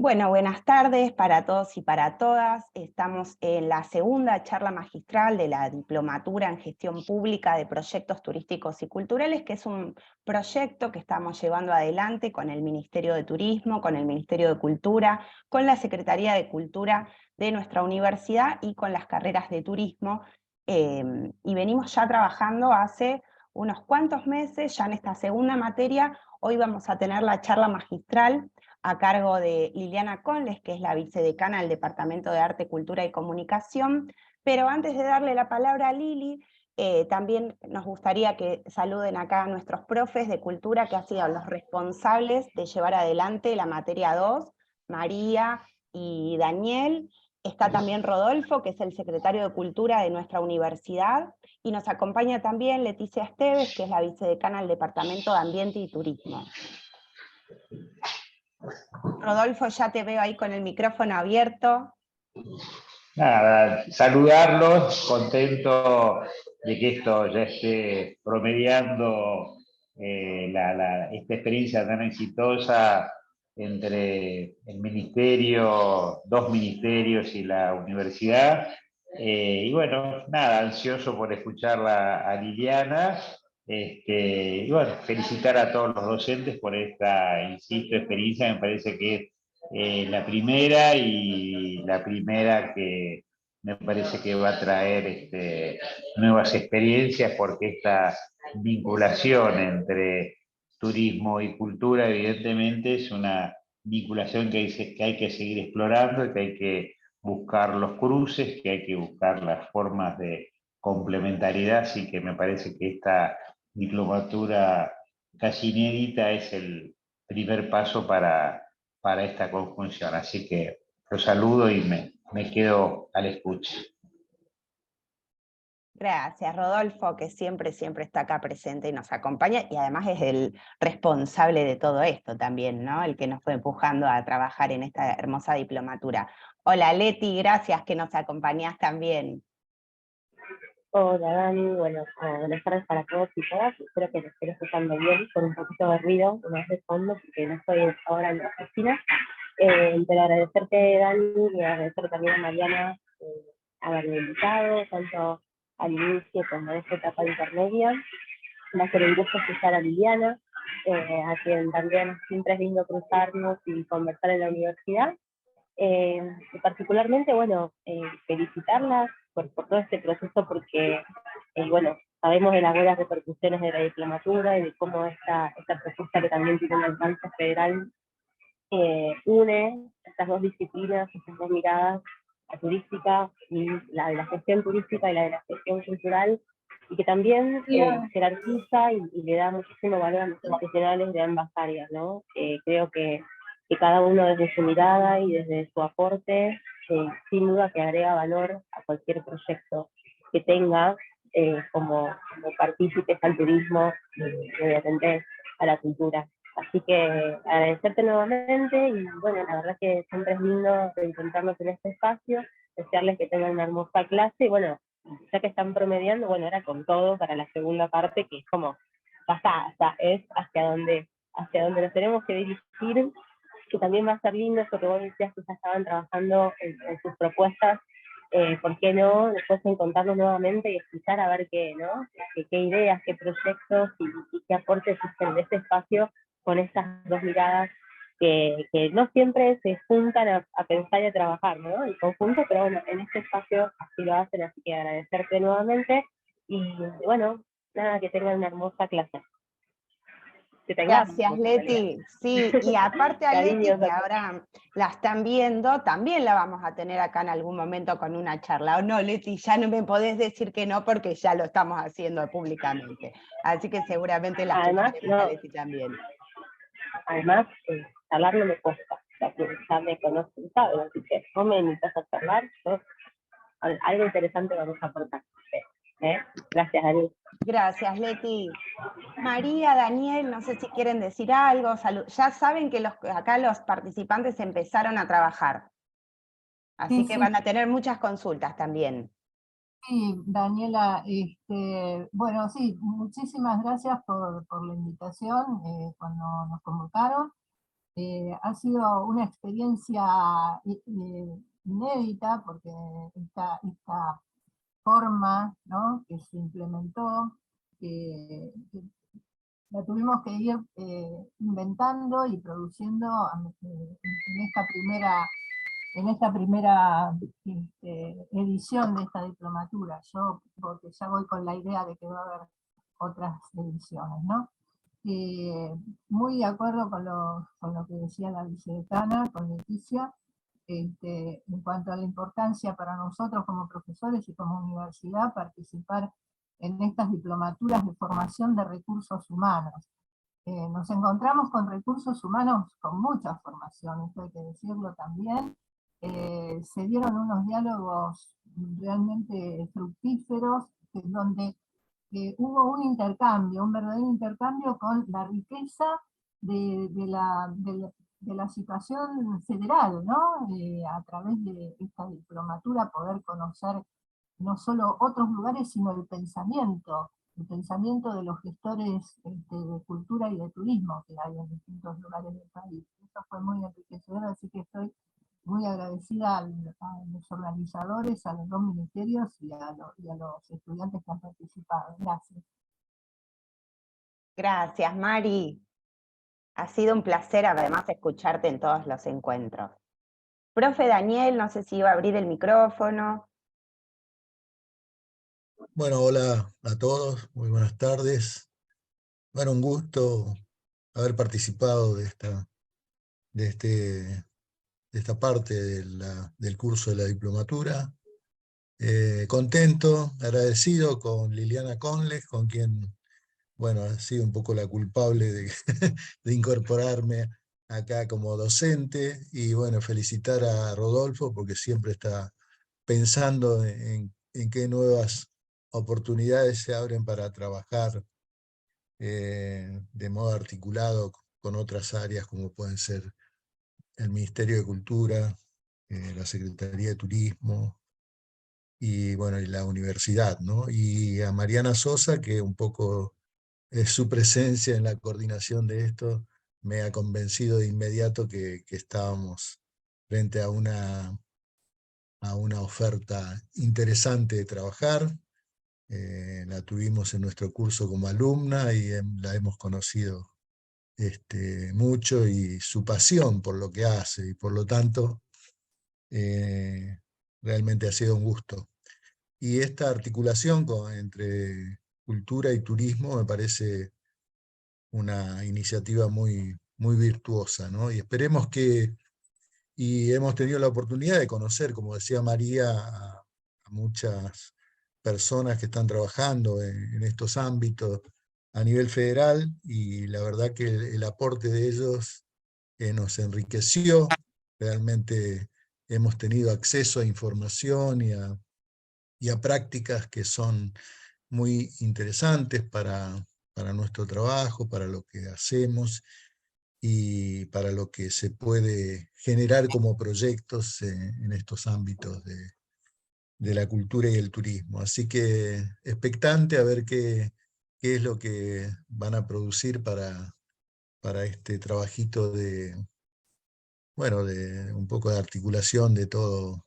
Bueno, buenas tardes para todos y para todas. Estamos en la segunda charla magistral de la Diplomatura en Gestión Pública de Proyectos Turísticos y Culturales, que es un proyecto que estamos llevando adelante con el Ministerio de Turismo, con el Ministerio de Cultura, con la Secretaría de Cultura de nuestra universidad y con las carreras de turismo. Y venimos ya trabajando hace unos cuantos meses, ya en esta segunda materia. Hoy vamos a tener la charla magistral a cargo de Liliana Conles, que es la vicedecana del Departamento de Arte, Cultura y Comunicación. Pero antes de darle la palabra a Lili, también nos gustaría que saluden acá a nuestros profes de cultura que han sido los responsables de llevar adelante la materia 2, María y Daniel. Está también Rodolfo, que es el secretario de Cultura de nuestra universidad, y nos acompaña también Leticia Esteves, que es la vicedecana del Departamento de Ambiente y Turismo. Rodolfo, ya te veo ahí con el micrófono abierto. Nada, saludarlos, contento de que esto ya esté promediando esta experiencia tan exitosa entre el ministerio, dos ministerios y la universidad. Y bueno, nada, ansioso por escucharla a Liliana. Y bueno, felicitar a todos los docentes por esta, insisto, experiencia. Me parece que es la primera que me parece que va a traer nuevas experiencias, porque esta vinculación entre turismo y cultura evidentemente es una vinculación que hay que seguir explorando, que hay que buscar los cruces, que hay que buscar las formas de complementariedad, así que me parece que esta diplomatura casi inédita es el primer paso para esta conjunción. Así que los saludo y me quedo al escucha. Gracias, Rodolfo, que siempre está acá presente y nos acompaña, y además es el responsable de todo esto también, ¿no? El que nos fue empujando a trabajar en esta hermosa diplomatura. Hola, Leti, gracias que nos acompañás también. Hola Dani, bueno, buenas tardes para todos y todas. Espero que te estés escuchando bien, con un poquito de ruido más de fondo, porque no estoy ahora en la oficina. Pero agradecerte, Dani, y agradecer también a Mariana haberme invitado, tanto al inicio como en esta etapa intermedia. Va a ser un gusto escuchar a Liliana, a quien también siempre es lindo cruzarnos y conversar en la universidad. Y particularmente, bueno, felicitarlas por todo este proceso, porque, bueno, sabemos de las buenas repercusiones de la diplomatura y de cómo esta propuesta, que también tiene un alcance federal, une estas dos disciplinas, estas dos miradas, la turística y la de la gestión turística y la de la gestión cultural, y que también jerarquiza y le da muchísimo valor a los profesionales de ambas áreas, ¿no? Creo que cada uno desde su mirada y desde su aporte, sin duda que agrega valor a cualquier proyecto que tenga como partícipes al turismo y obviamente a la cultura. Así que agradecerte nuevamente, y bueno, la verdad que siempre es lindo encontrarnos en este espacio, desearles que tengan una hermosa clase, y bueno, ya que están promediando, bueno, era con todo para la segunda parte, que es como, basta, es hacia donde nos tenemos que dirigir, que también va a ser lindo eso que vos decías, que ya estaban trabajando en sus propuestas. ¿Por qué no después encontrarnos nuevamente y escuchar a ver qué, ¿no? qué ideas, qué proyectos y qué aportes existen de este espacio con estas dos miradas que no siempre se juntan a pensar y a trabajar, ¿no? En conjunto, pero bueno, en este espacio así lo hacen, así que agradecerte nuevamente, y bueno, nada, que tengan una hermosa clase. Gracias, Leti. Sí, y aparte a Leti, que ahora la están viendo, también la vamos a tener acá en algún momento con una charla. ¿O no, Leti? Ya no me podés decir que no, porque ya lo estamos haciendo públicamente. Así que seguramente la escucharemos a Leti también. Además, charlar no me cuesta. Ya me conocen, ¿sabes? Así que no me invitas a charlar, algo interesante vamos a aportar. Gracias, Dani. Gracias, Leti. María, Daniel, no sé si quieren decir algo. Ya saben que acá los participantes empezaron a trabajar. Así que van a tener muchas consultas también. Sí, Daniela, bueno, sí, muchísimas gracias por la invitación cuando nos convocaron. Ha sido una experiencia inédita, porque esta forma, ¿no?, que se implementó, que la tuvimos que ir inventando y produciendo en esta primera edición de esta diplomatura. Yo, porque ya voy con la idea de que va a haber otras ediciones, ¿no? Muy de acuerdo con lo que decía la vicedecana, con Leticia, en cuanto a la importancia para nosotros como profesores y como universidad participar en estas diplomaturas de formación de recursos humanos. Nos encontramos con recursos humanos con mucha formación, esto hay que decirlo también. Se dieron unos diálogos realmente fructíferos, donde hubo un intercambio, un verdadero intercambio con la riqueza de la situación federal, ¿no? A través de esta diplomatura poder conocer no solo otros lugares, sino el pensamiento de los gestores de cultura y de turismo que hay en distintos lugares del país. Eso fue muy enriquecedor, así que estoy muy agradecida a los organizadores, a los dos ministerios y a los estudiantes que han participado. Gracias. Gracias, Mari. Ha sido un placer además escucharte en todos los encuentros. Profe Daniel, no sé si iba a abrir el micrófono. Bueno, hola a todos, muy buenas tardes. Bueno, un gusto haber participado de esta parte del curso de la diplomatura. Contento, agradecido con Liliana Conles, con quien, bueno, ha sido un poco la culpable de incorporarme acá como docente, y bueno, felicitar a Rodolfo porque siempre está pensando en qué nuevas oportunidades se abren para trabajar de modo articulado con otras áreas como pueden ser el Ministerio de Cultura, la Secretaría de Turismo y, bueno, y la universidad, ¿no? Y a Mariana Sosa, que un poco su presencia en la coordinación de esto me ha convencido de inmediato que estábamos frente a una oferta interesante de trabajar. La tuvimos en nuestro curso como alumna y la hemos conocido mucho, y su pasión por lo que hace, y por lo tanto realmente ha sido un gusto. Y esta articulación entre cultura y turismo me parece una iniciativa muy, muy virtuosa, ¿no? Y esperemos y hemos tenido la oportunidad de conocer, como decía María, a muchas personas que están trabajando en estos ámbitos a nivel federal, y la verdad que el aporte de ellos nos enriqueció. Realmente hemos tenido acceso a información y a prácticas que son muy interesantes para nuestro trabajo, para lo que hacemos y para lo que se puede generar como proyectos en estos ámbitos de la cultura y el turismo. Así que expectante a ver qué es lo que van a producir para este trabajito bueno, de un poco de articulación de todo,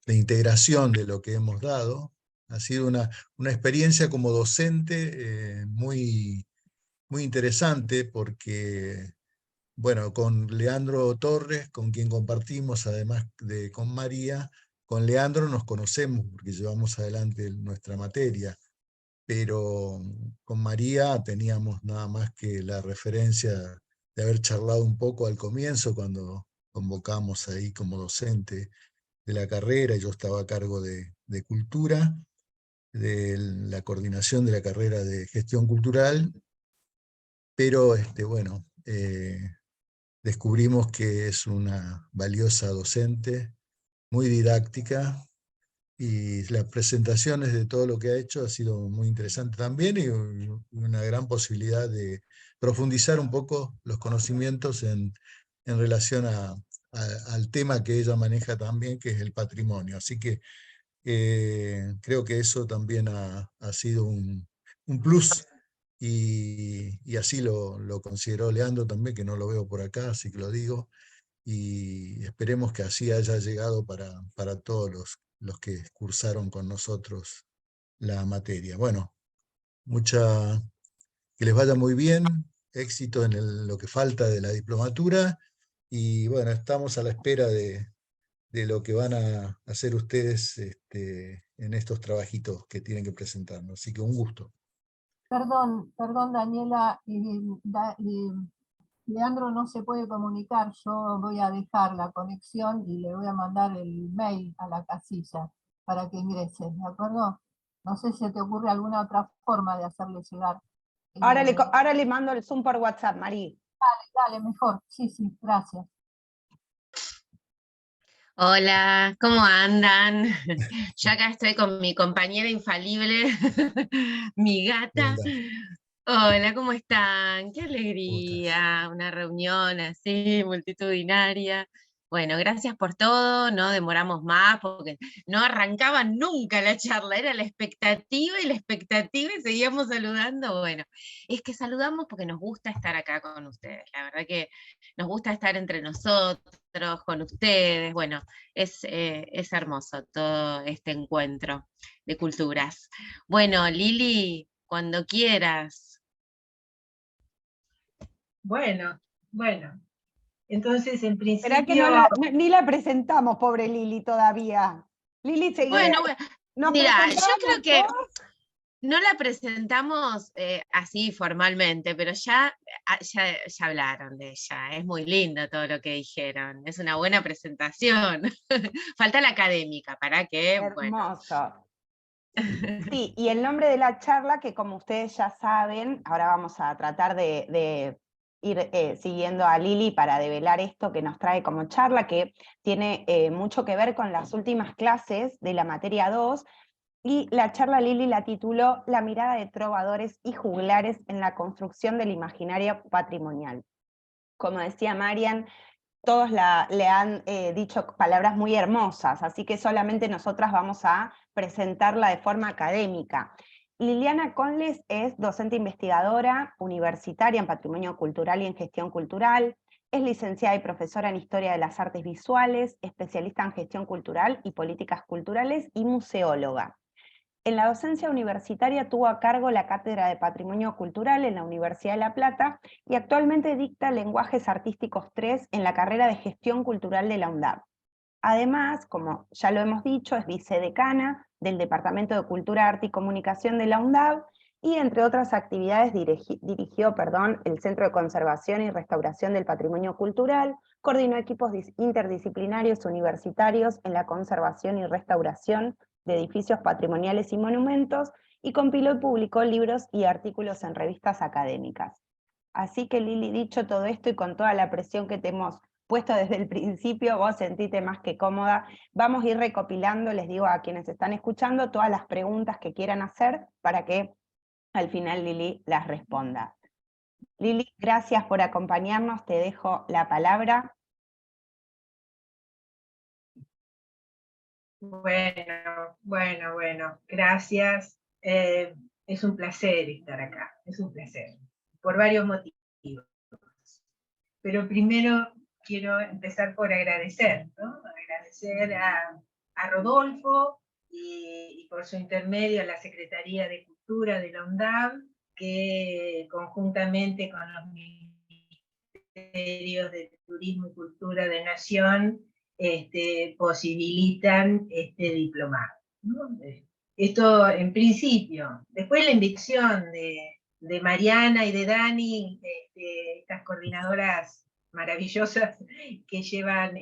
de integración de lo que hemos dado. Ha sido una experiencia como docente muy, muy interesante, porque bueno, con Leandro Torres, con quien compartimos, además de con María, con Leandro nos conocemos porque llevamos adelante nuestra materia, pero con María teníamos nada más que la referencia de haber charlado un poco al comienzo, cuando convocamos ahí como docente de la carrera, y yo estaba a cargo de cultura, de la coordinación de la carrera de gestión cultural, pero bueno, descubrimos que es una valiosa docente, muy didáctica, y las presentaciones de todo lo que ha hecho ha sido muy interesante también, y una gran posibilidad de profundizar un poco los conocimientos en relación al tema que ella maneja también, que es el patrimonio. Así que creo que eso también ha sido un plus y así lo consideró Leandro también, que no lo veo por acá, así que lo digo, y esperemos que así haya llegado para todos los que cursaron con nosotros la materia. Bueno, que les vaya muy bien, éxito en lo que falta de la diplomatura, y bueno, estamos a la espera de lo que van a hacer ustedes en estos trabajitos que tienen que presentarnos. Así que un gusto. Perdón, Daniela, Leandro no se puede comunicar, yo voy a dejar la conexión y le voy a mandar el mail a la casilla para que ingrese, ¿de acuerdo? No sé si te ocurre alguna otra forma de hacerle llegar. Ahora le mando el Zoom por WhatsApp, Mari. Dale, mejor, sí, gracias. Hola, ¿cómo andan? Yo acá estoy con mi compañera infalible, mi gata. Linda. Hola, ¿cómo están? Qué ¿Cómo estás? alegría, una reunión así, multitudinaria. Bueno, gracias por todo, no demoramos más porque no arrancaba nunca la charla, era la expectativa y seguíamos saludando. Bueno, es que saludamos porque nos gusta estar acá con ustedes, la verdad que nos gusta estar entre nosotros, con ustedes. Bueno, es hermoso todo este encuentro de culturas. Bueno, Lili, cuando quieras. Bueno, entonces en Esperá que principio, ni la presentamos, pobre Lili, todavía. Lili, seguía. Bueno, Nos mira, yo presentamos creo que todos. no la presentamos así formalmente, pero ya hablaron de ella. Es muy lindo todo lo que dijeron. Es una buena presentación. Falta la académica, para que, bueno. Hermoso. Sí, y el nombre de la charla, que como ustedes ya saben, ahora vamos a tratar de ir siguiendo a Lili para develar esto que nos trae como charla, que tiene mucho que ver con las últimas clases de la materia 2, y la charla Lili la tituló La mirada de trovadores y juglares en la construcción del imaginario patrimonial. Como decía Marian, todos le han dicho palabras muy hermosas, así que solamente nosotras vamos a presentarla de forma académica. Liliana Conles es docente investigadora universitaria en Patrimonio Cultural y en Gestión Cultural, es licenciada y profesora en Historia de las Artes Visuales, especialista en Gestión Cultural y Políticas Culturales y museóloga. En la docencia universitaria tuvo a cargo la Cátedra de Patrimonio Cultural en la Universidad de La Plata y actualmente dicta Lenguajes Artísticos 3 en la carrera de Gestión Cultural de la UNDAV. Además, como ya lo hemos dicho, es vicedecana del Departamento de Cultura, Arte y Comunicación de la UNDAV y, entre otras actividades, dirigió el Centro de Conservación y Restauración del Patrimonio Cultural, coordinó equipos interdisciplinarios universitarios en la conservación y restauración de edificios patrimoniales y monumentos, y compiló y publicó libros y artículos en revistas académicas. Así que, Lili, dicho todo esto y con toda la presión que te hemos puesto desde el principio, vos sentite más que cómoda. Vamos a ir recopilando, les digo a quienes están escuchando, todas las preguntas que quieran hacer para que al final Lili las responda. Lili, gracias por acompañarnos, te dejo la palabra. Bueno, gracias. Es un placer estar acá, es un placer, por varios motivos. Pero primero quiero empezar por agradecer, ¿no? Agradecer a Rodolfo y por su intermedio a la Secretaría de Cultura de la UNDAV, que conjuntamente con los ministerios de Turismo y Cultura de Nación posibilitan este diplomado, ¿no? Esto en principio. Después la invitación de Mariana y de Dani, estas coordinadoras maravillosas que llevan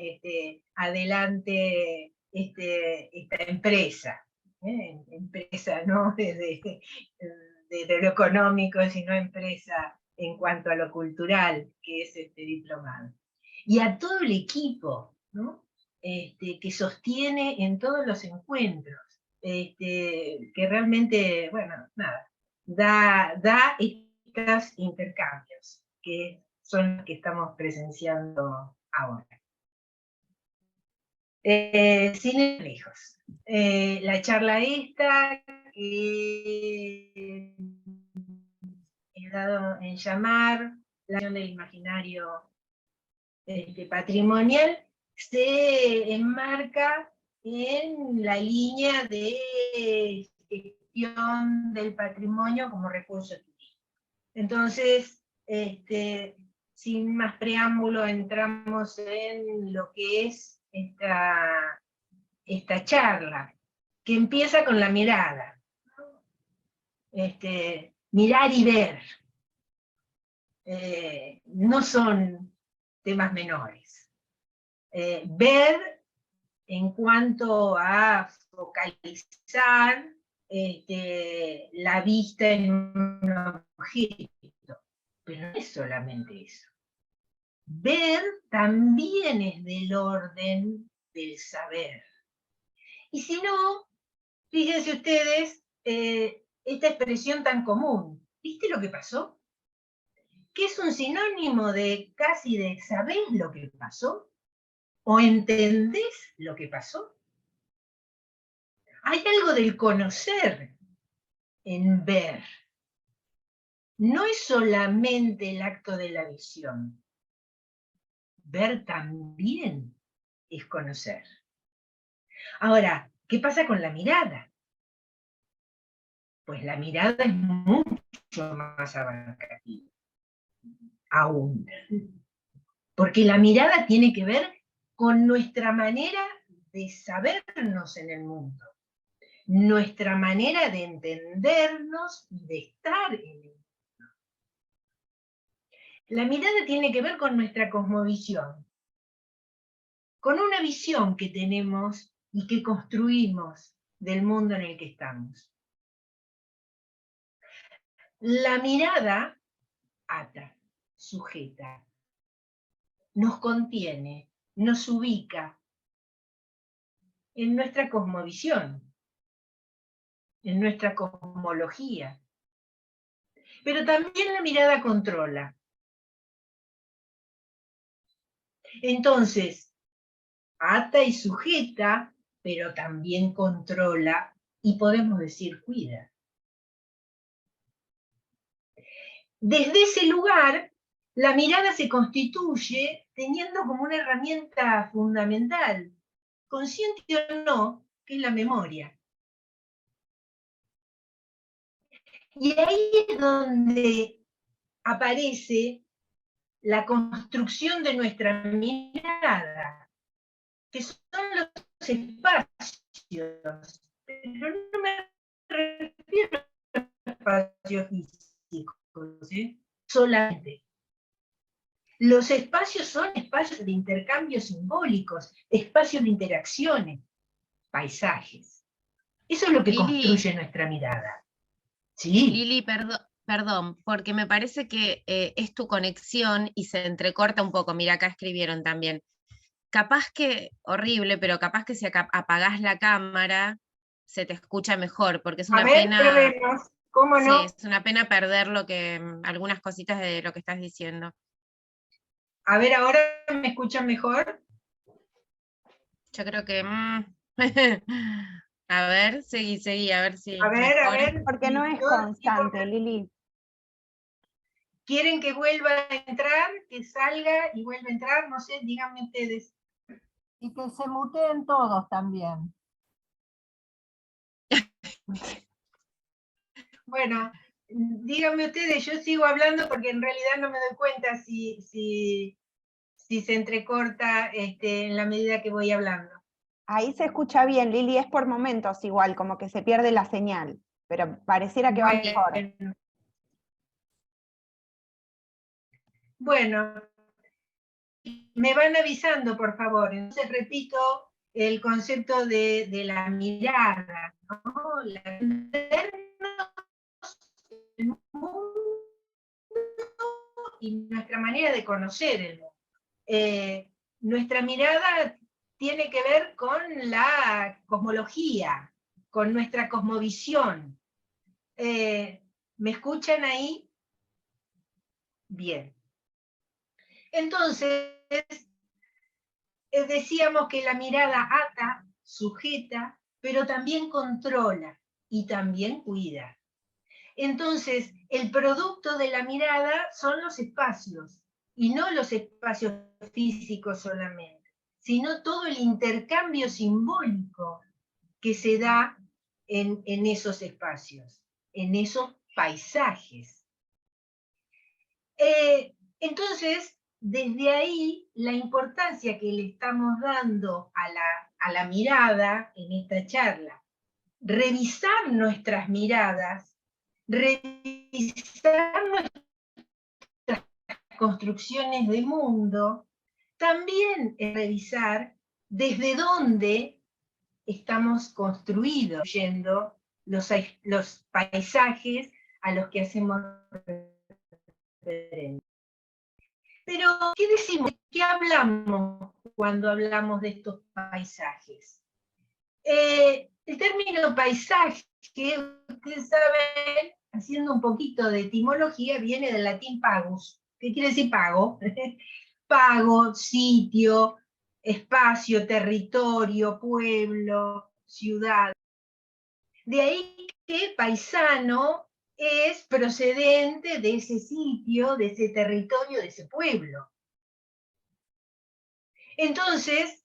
adelante esta empresa. Empresa no desde lo económico, sino empresa en cuanto a lo cultural, que es este diplomado. Y a todo el equipo, ¿no? Que sostiene en todos los encuentros, que realmente, bueno, nada, da estos intercambios, que son los que estamos presenciando ahora. Sin ir lejos. La charla esta, que dado en llamar la acción del imaginario patrimonial, se enmarca en la línea de gestión del patrimonio como recurso turístico. Entonces, sin más preámbulo, entramos en lo que es esta charla, que empieza con la mirada. Mirar y ver. No son temas menores. Ver en cuanto a focalizar la vista en un objeto, pero no es solamente eso. Ver también es del orden del saber. Y si no, fíjense ustedes, esta expresión tan común, ¿viste lo que pasó? Que es un sinónimo de casi de ¿sabés lo que pasó? ¿O entendés lo que pasó? Hay algo del conocer en ver. No es solamente el acto de la visión. Ver también es conocer. Ahora, ¿qué pasa con la mirada? Pues la mirada es mucho más abarcativa. Aún. Porque la mirada tiene que ver con nuestra manera de sabernos en el mundo, nuestra manera de entendernos y de estar en el mundo. La mirada tiene que ver con nuestra cosmovisión, con una visión que tenemos y que construimos del mundo en el que estamos. La mirada ata, sujeta, nos contiene, nos ubica en nuestra cosmovisión, en nuestra cosmología. Pero también la mirada controla. Entonces, ata y sujeta, pero también controla y podemos decir cuida. Desde ese lugar, la mirada se constituye teniendo como una herramienta fundamental, consciente o no, que es la memoria. Y ahí es donde aparece la construcción de nuestra mirada, que son los espacios, pero no me refiero a espacios físicos, solamente. Los espacios son espacios de intercambios simbólicos, espacios de interacciones, paisajes. Eso es lo que construye nuestra mirada. Sí. Lili, perdón, porque me parece que es tu conexión y se entrecorta un poco. Mira, acá escribieron también. Capaz que, horrible, pero capaz que si apagás la cámara se te escucha mejor, porque es una pena. Probemos. ¿Cómo no? Sí, es una pena perder algunas cositas de lo que estás diciendo. A ver, ¿ahora me escuchan mejor? Yo creo que... A ver, seguí, a ver si... A ver. Porque no es constante, Lili. ¿Quieren que vuelva a entrar, que salga y vuelva a entrar? No sé, díganme ustedes. Y que se muteen todos también. Bueno, díganme ustedes, yo sigo hablando porque en realidad no me doy cuenta si se entrecorta en la medida que voy hablando. Ahí se escucha bien, Lili, es por momentos igual, como que se pierde la señal, pero pareciera que va mejor. Bueno, me van avisando, por favor. Entonces repito el concepto de la mirada, ¿no? El mundo y nuestra manera de conocer el mundo. Nuestra mirada tiene que ver con la cosmología, con nuestra cosmovisión. ¿Me escuchan ahí? Bien. Entonces, decíamos que la mirada ata, sujeta, pero también controla y también cuida. Entonces, el producto de la mirada son los espacios, y no los espacios físicos solamente, sino todo el intercambio simbólico que se da en esos espacios, en esos paisajes. Entonces, desde ahí, la importancia que le estamos dando a la mirada en esta charla, revisar nuestras miradas, revisar nuestras construcciones de mundo, también es revisar desde dónde estamos construidos, yendo los paisajes a los que hacemos referencia. Pero, ¿qué decimos? ¿Qué hablamos cuando hablamos de estos paisajes? El término paisaje, ustedes saben, haciendo un poquito de etimología, viene del latín pagus. ¿Qué quiere decir pago? Pago, sitio, espacio, territorio, pueblo, ciudad. De ahí que paisano es procedente de ese sitio, de ese territorio, de ese pueblo. Entonces,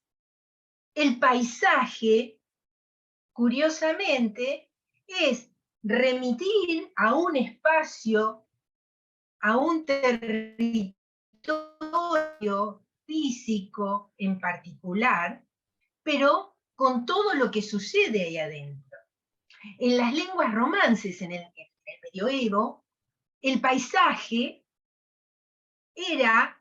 el paisaje, curiosamente, es remitir a un espacio, a un territorio físico en particular, pero con todo lo que sucede ahí adentro. En las lenguas romances, en el medioevo, el paisaje era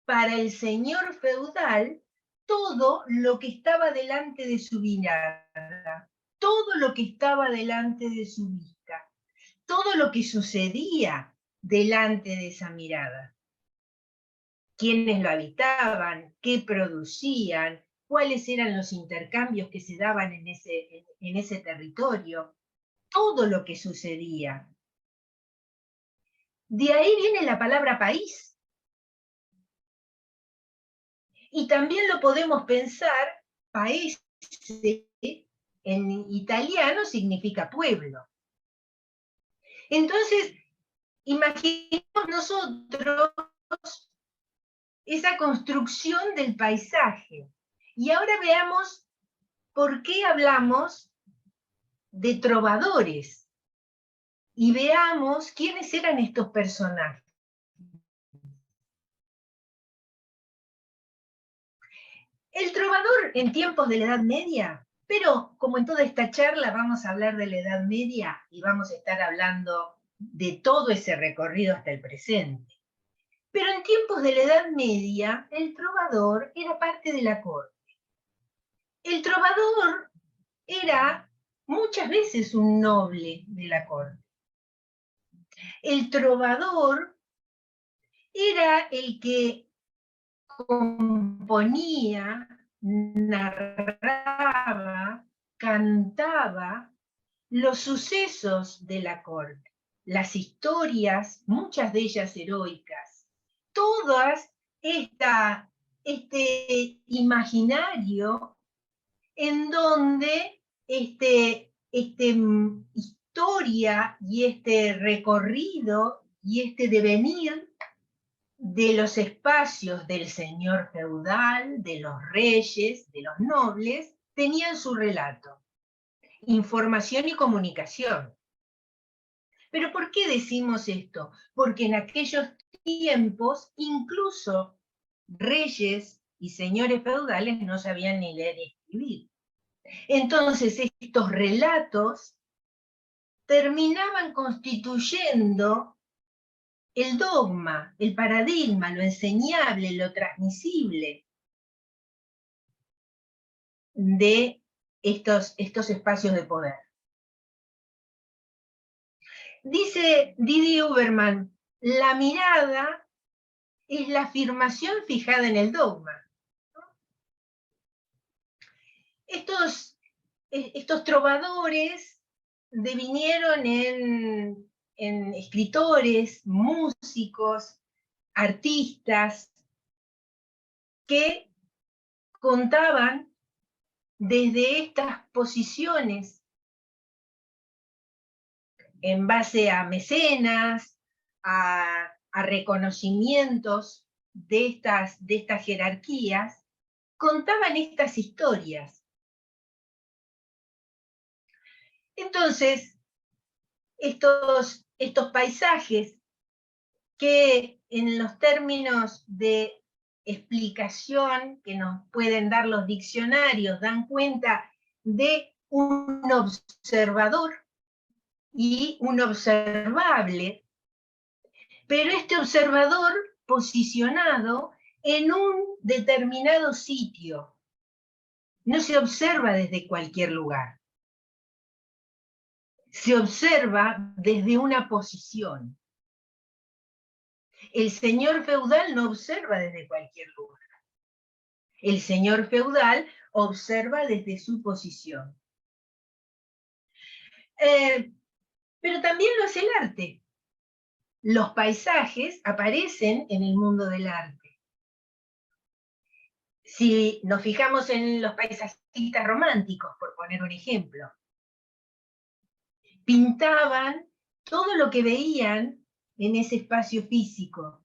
para el señor feudal todo lo que estaba delante de su mirada, todo lo que estaba delante de su vista, todo lo que sucedía delante de esa mirada. Quiénes lo habitaban, qué producían, cuáles eran los intercambios que se daban en ese territorio, todo lo que sucedía. De ahí viene la palabra país. Y también lo podemos pensar, paese en italiano significa pueblo. Entonces, imaginemos nosotros esa construcción del paisaje. Y ahora veamos por qué hablamos de trovadores. Y veamos quiénes eran estos personajes. El trovador en tiempos de la Edad Media, pero como en toda esta charla vamos a hablar de la Edad Media y vamos a estar hablando de todo ese recorrido hasta el presente. Pero en tiempos de la Edad Media, el trovador era parte de la corte. El trovador era muchas veces un noble de la corte. El trovador era el que componía, narraba, cantaba los sucesos de la corte, las historias, muchas de ellas heroicas, todas este imaginario en donde historia y este recorrido y este devenir de los espacios del señor feudal, de los reyes, de los nobles, tenían su relato. Información y comunicación. ¿Pero por qué decimos esto? Porque en aquellos tiempos, incluso reyes y señores feudales no sabían ni leer ni escribir. Entonces, estos relatos terminaban constituyendo el dogma, el paradigma, lo enseñable, lo transmisible de estos espacios de poder. Dice Didi Uberman, la mirada es la afirmación fijada en el dogma. Estos trovadores devinieron en escritores, músicos, artistas, que contaban desde estas posiciones en base a mecenas, a reconocimientos de estas jerarquías, contaban estas historias. Entonces, estos paisajes que en los términos de explicación que nos pueden dar los diccionarios dan cuenta de un observador y un observable, pero este observador posicionado en un determinado sitio. No se observa desde cualquier lugar. Se observa desde una posición. El señor feudal no observa desde cualquier lugar. El señor feudal observa desde su posición. Pero también lo hace el arte. Los paisajes aparecen en el mundo del arte. Si nos fijamos en los paisajistas románticos, por poner un ejemplo, pintaban todo lo que veían en ese espacio físico,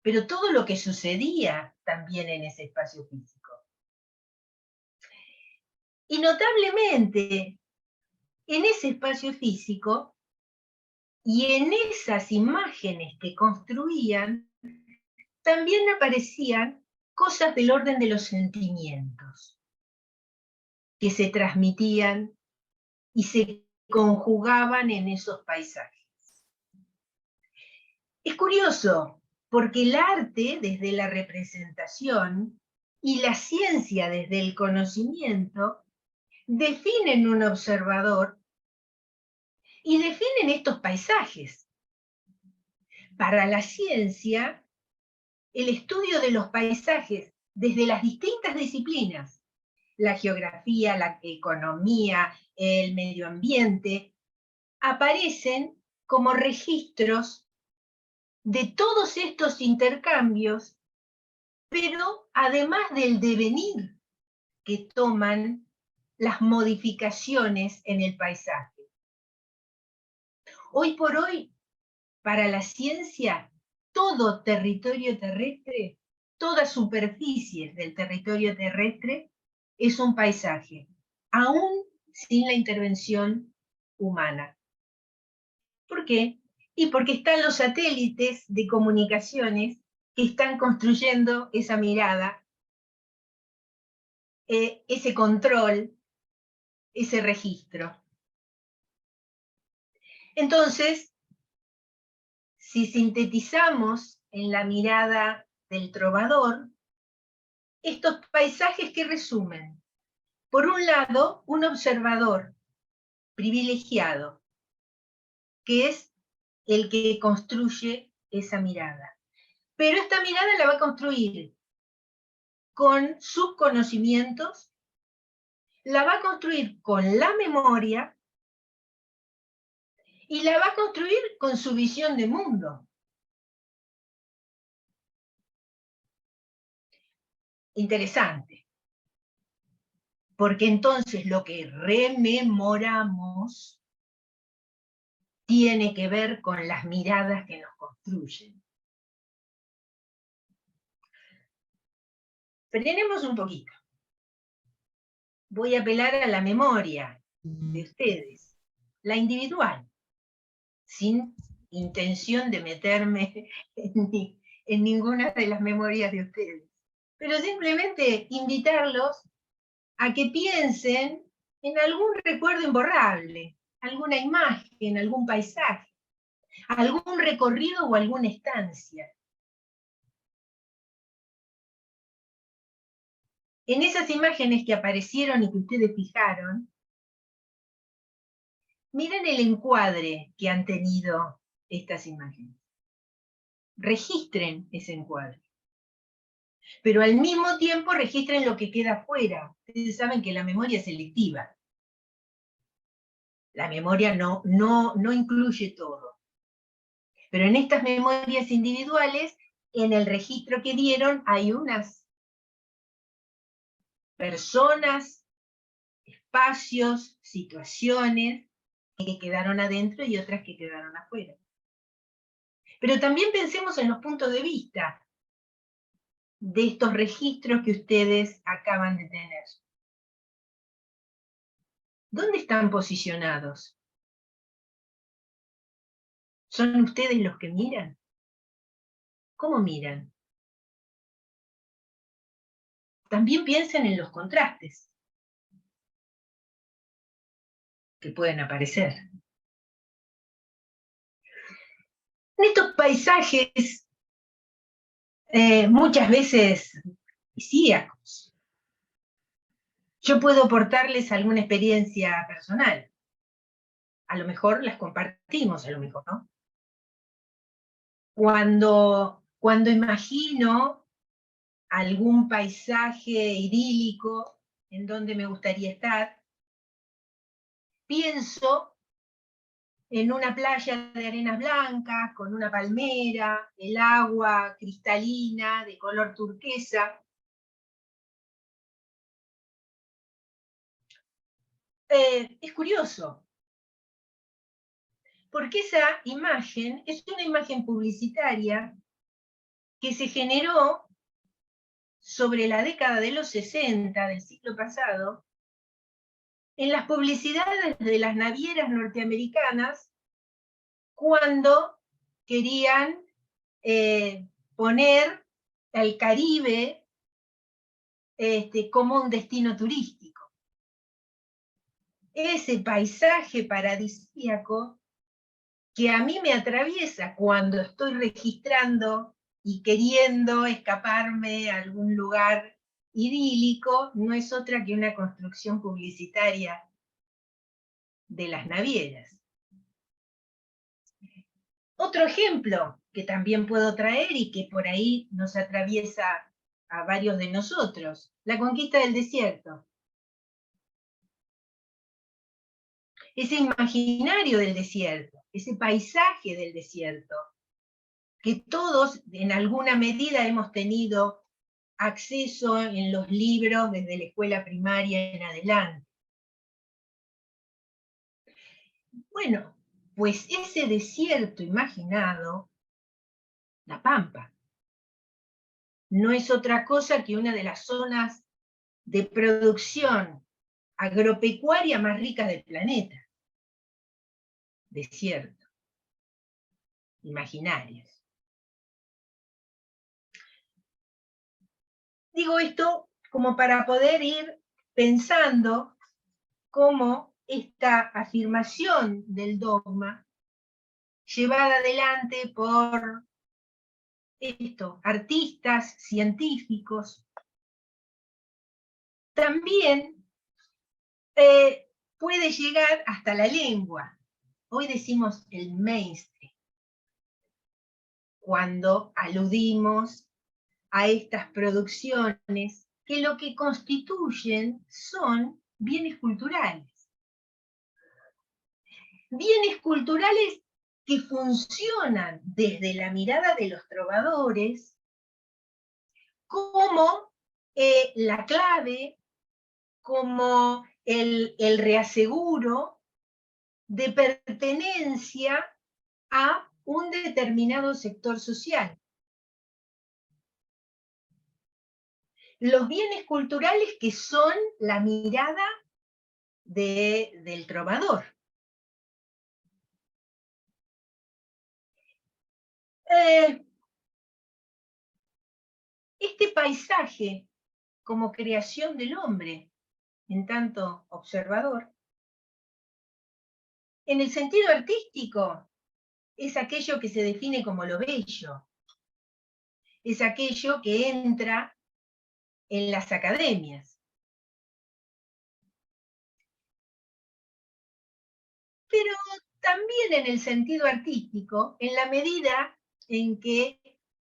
pero todo lo que sucedía también en ese espacio físico. Y notablemente, en ese espacio físico y en esas imágenes que construían, también aparecían cosas del orden de los sentimientos, que se transmitían y se conjugaban en esos paisajes. Es curioso, porque el arte desde la representación y la ciencia desde el conocimiento definen un observador y definen estos paisajes. Para la ciencia, el estudio de los paisajes desde las distintas disciplinas, la geografía, la economía, el medio ambiente, aparecen como registros de todos estos intercambios, pero además del devenir que toman las modificaciones en el paisaje. Hoy por hoy, para la ciencia, todo territorio terrestre, toda superficie del territorio terrestre es un paisaje, aún sin la intervención humana. ¿Por qué? Y porque están los satélites de comunicaciones que están construyendo esa mirada, ese control, ese registro. Entonces, si sintetizamos en la mirada del trovador, estos paisajes que resumen, por un lado, un observador privilegiado, que es el que construye esa mirada. Pero esta mirada la va a construir con sus conocimientos, la va a construir con la memoria y la va a construir con su visión de mundo. Interesante. Porque entonces lo que rememoramos tiene que ver con las miradas que nos construyen. Frenemos un poquito. Voy a apelar a la memoria de ustedes, la individual, sin intención de meterme en ninguna de las memorias de ustedes, pero simplemente invitarlos a que piensen en algún recuerdo imborrable, alguna imagen, algún paisaje, algún recorrido o alguna estancia. En esas imágenes que aparecieron y que ustedes fijaron, miren el encuadre que han tenido estas imágenes. Registren ese encuadre. Pero al mismo tiempo registren lo que queda afuera. Ustedes saben que la memoria es selectiva. La memoria no incluye todo. Pero en estas memorias individuales, en el registro que dieron, hay unas personas, espacios, situaciones, que quedaron adentro y otras que quedaron afuera. Pero también pensemos en los puntos de vista de estos registros que ustedes acaban de tener. ¿Dónde están posicionados? ¿Son ustedes los que miran? ¿Cómo miran? También piensen en los contrastes que pueden aparecer. En estos paisajes, muchas veces paradisíacos, yo puedo aportarles alguna experiencia personal. A lo mejor las compartimos, a lo mejor no. Cuando imagino algún paisaje idílico en donde me gustaría estar, pienso en una playa de arenas blancas, con una palmera, el agua cristalina, de color turquesa. Es curioso, porque esa imagen es una imagen publicitaria que se generó sobre la década de los 60 del siglo pasado, en las publicidades de las navieras norteamericanas, cuando querían poner al Caribe como un destino turístico. Ese paisaje paradisíaco que a mí me atraviesa cuando estoy registrando y queriendo escaparme a algún lugar idílico, no es otra que una construcción publicitaria de las navieras. Otro ejemplo que también puedo traer y que por ahí nos atraviesa a varios de nosotros, la conquista del desierto. Ese imaginario del desierto, ese paisaje del desierto, que todos en alguna medida hemos tenido acceso en los libros desde la escuela primaria en adelante. Bueno, pues ese desierto imaginado, la Pampa, no es otra cosa que una de las zonas de producción agropecuaria más ricas del planeta. Desierto. Imaginarios. Digo esto como para poder ir pensando cómo esta afirmación del dogma, llevada adelante por artistas, científicos, también puede llegar hasta la lengua. Hoy decimos el mainstream, cuando aludimos a estas producciones que lo que constituyen son bienes culturales. Bienes culturales que funcionan desde la mirada de los trovadores como la clave, como el reaseguro de pertenencia a un determinado sector social. Los bienes culturales que son la mirada del trovador. Este paisaje, como creación del hombre, en tanto observador, en el sentido artístico, es aquello que se define como lo bello, es aquello que entra en las academias. Pero también en el sentido artístico, en la medida en que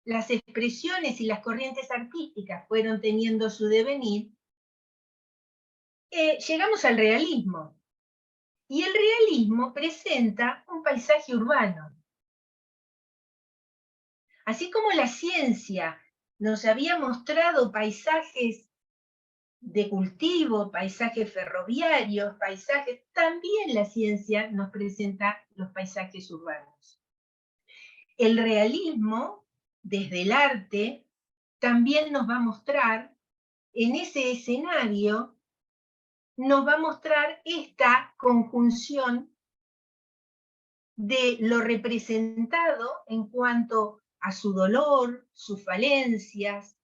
las expresiones y las corrientes artísticas fueron teniendo su devenir, llegamos al realismo. Y el realismo presenta un paisaje urbano. Así como la ciencia nos había mostrado paisajes de cultivo, paisajes ferroviarios, paisajes, también la ciencia nos presenta los paisajes urbanos. El realismo, desde el arte, también nos va a mostrar, en ese escenario, nos va a mostrar esta conjunción de lo representado en cuanto a su dolor, sus falencias,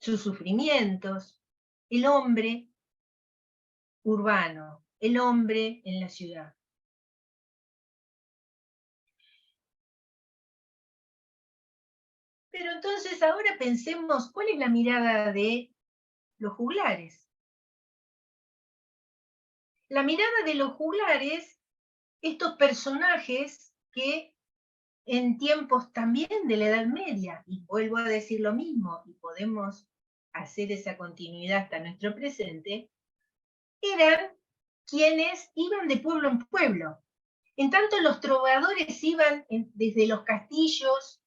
sus sufrimientos, el hombre urbano, el hombre en la ciudad. Pero entonces ahora pensemos, ¿cuál es la mirada de los juglares? La mirada de los juglares, estos personajes que en tiempos también de la Edad Media, y vuelvo a decir lo mismo, y podemos hacer esa continuidad hasta nuestro presente, eran quienes iban de pueblo en pueblo. En tanto los trovadores iban desde los castillos,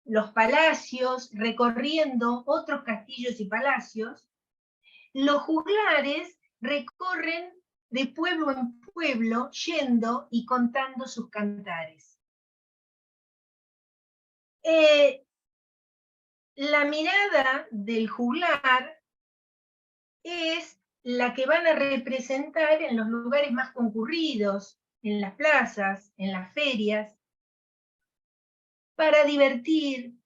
los palacios, recorriendo otros castillos y palacios, los juglares recorren de pueblo en pueblo, yendo y contando sus cantares. La mirada del juglar es la que van a representar en los lugares más concurridos, en las plazas, en las ferias, para divertir,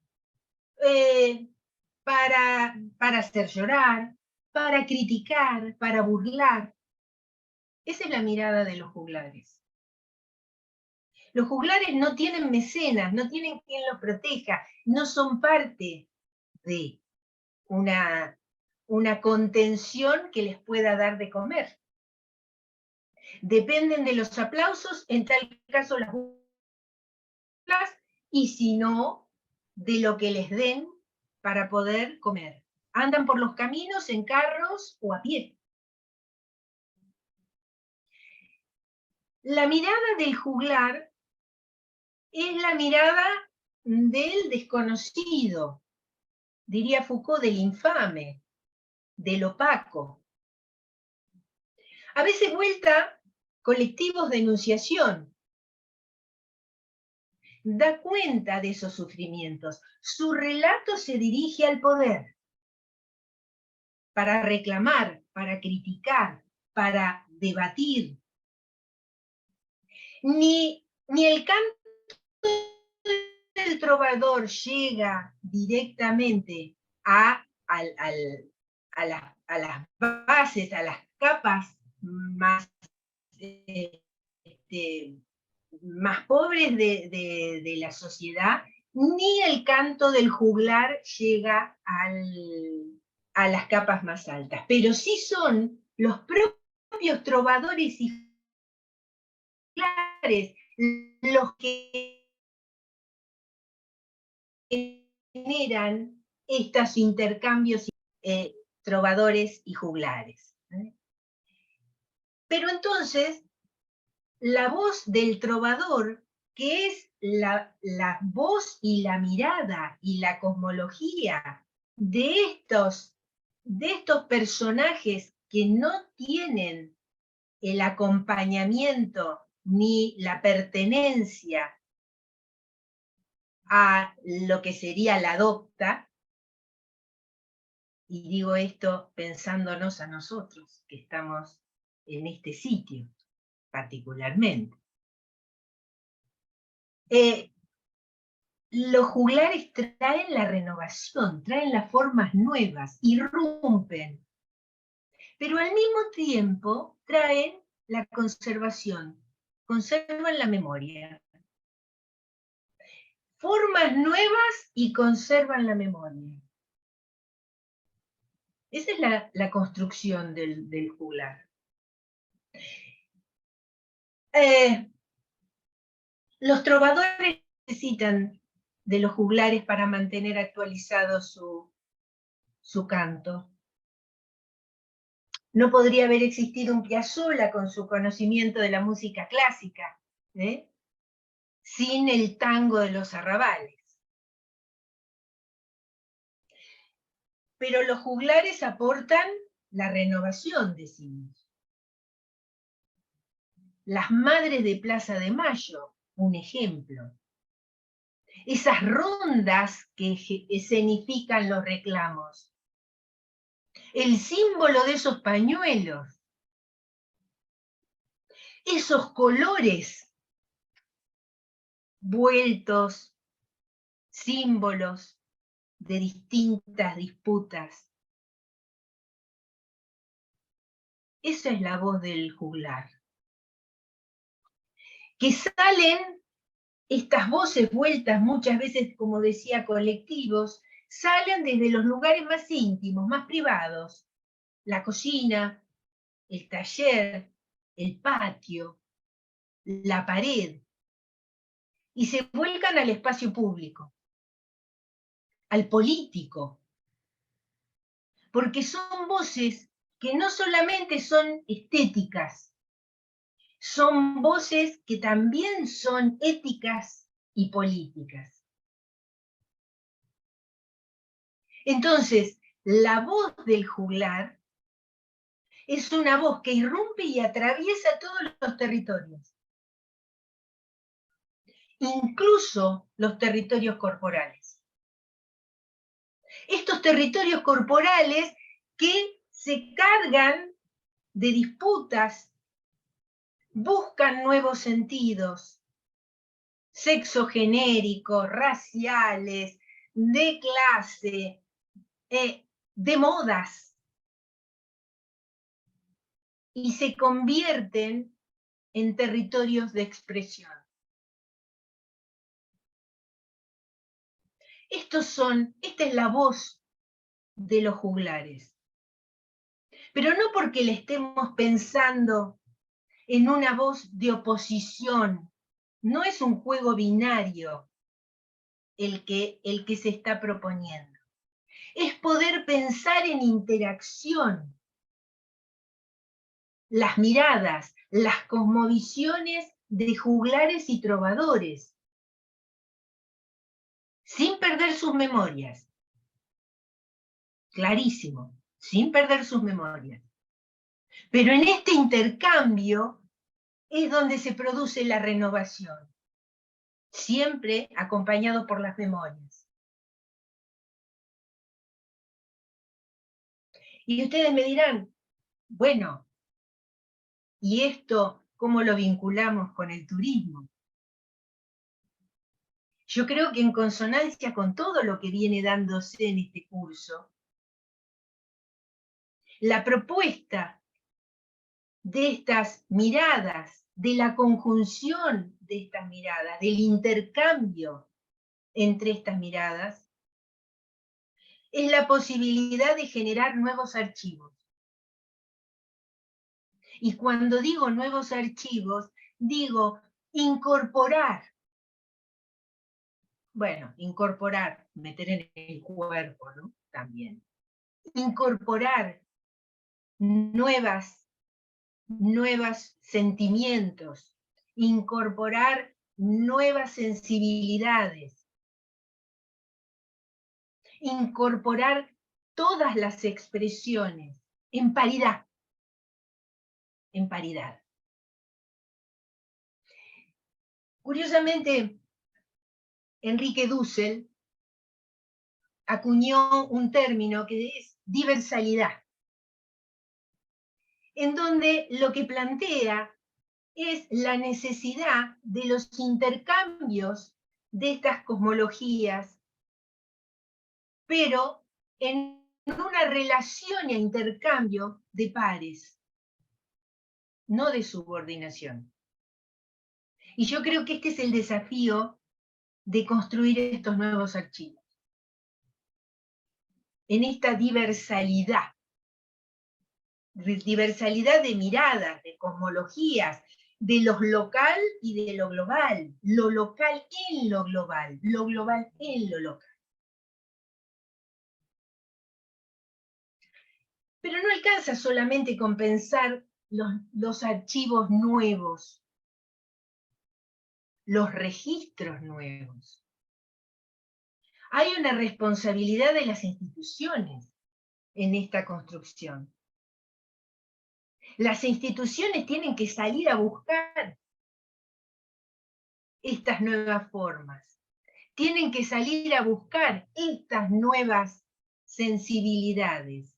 para hacer llorar, para criticar, para burlar. Esa es la mirada de los juglares. Los juglares no tienen mecenas, no tienen quien los proteja, no son parte de una contención que les pueda dar de comer. Dependen de los aplausos, en tal caso las burlas, y si no, de lo que les den para poder comer. Andan por los caminos en carros o a pie. La mirada del juglar es la mirada del desconocido, diría Foucault, del infame, del opaco. A veces vuelta colectivos de enunciación. Da cuenta de esos sufrimientos. Su relato se dirige al poder para reclamar, para criticar, para debatir. Ni el canto del trovador llega directamente a las bases, a las capas más, más pobres de la sociedad, ni el canto del juglar llega a las capas más altas. Pero sí son los propios trovadores y juglares los que generan estos intercambios trovadores y juglares. Pero entonces, la voz del trovador, que es la voz y la mirada y la cosmología de estos personajes que no tienen el acompañamiento ni la pertenencia a lo que sería la docta, y digo esto pensándonos a nosotros, que estamos en este sitio particularmente. Los juglares traen la renovación, traen las formas nuevas, irrumpen, pero al mismo tiempo traen la conservación, conservan la memoria. Formas nuevas y conservan la memoria. Esa es la construcción del juglar. Los trovadores necesitan de los juglares para mantener actualizado su canto. No podría haber existido un Piazzolla con su conocimiento de la música clásica, sin el tango de los arrabales. pero los juglares aportan la renovación, decimos. Las madres de Plaza de Mayo, un ejemplo. Esas rondas que escenifican los reclamos. El símbolo de esos pañuelos. Esos colores vueltos, símbolos de distintas disputas. Esa es la voz del juglar. Que salen estas voces vueltas, muchas veces, como decía, colectivos, salen desde los lugares más íntimos, más privados. La cocina, el taller, el patio, la pared, y se vuelcan al espacio público, al político, porque son voces que no solamente son estéticas, son voces que también son éticas y políticas. Entonces, la voz del juglar es una voz que irrumpe y atraviesa todos los territorios, incluso los territorios corporales. Estos territorios corporales que se cargan de disputas, buscan nuevos sentidos, sexogenéricos, raciales, de clase, de modas, y se convierten en territorios de expresión. Esta es la voz de los juglares. Pero no porque le estemos pensando en una voz de oposición, no es un juego binario el que se está proponiendo. Es poder pensar en interacción, las miradas, las cosmovisiones de juglares y trovadores, sin perder sus memorias. Clarísimo, sin perder sus memorias. Pero en este intercambio es donde se produce la renovación, siempre acompañado por las memorias. Y ustedes me dirán, bueno, ¿y esto cómo lo vinculamos con el turismo? Yo creo que en consonancia con todo lo que viene dándose en este curso, la propuesta de estas miradas, de la conjunción de estas miradas, del intercambio entre estas miradas, es la posibilidad de generar nuevos archivos. Y cuando digo nuevos archivos, digo incorporar. Bueno, incorporar, meter en el cuerpo, ¿no? También. Incorporar nuevos sentimientos, incorporar nuevas sensibilidades, incorporar todas las expresiones en paridad. En paridad. Curiosamente, Enrique Dussel acuñó un término que es diversalidad, en donde lo que plantea es la necesidad de los intercambios de estas cosmologías, pero en una relación e intercambio de pares, no de subordinación. Y yo creo que este es el desafío de construir estos nuevos archivos. En esta diversalidad de miradas, de cosmologías, de lo local y de lo global en lo global en lo local. Pero no alcanza solamente con pensar los archivos nuevos, los registros nuevos. Hay una responsabilidad de las instituciones en esta construcción. Las instituciones tienen que salir a buscar estas nuevas formas, tienen que salir a buscar estas nuevas sensibilidades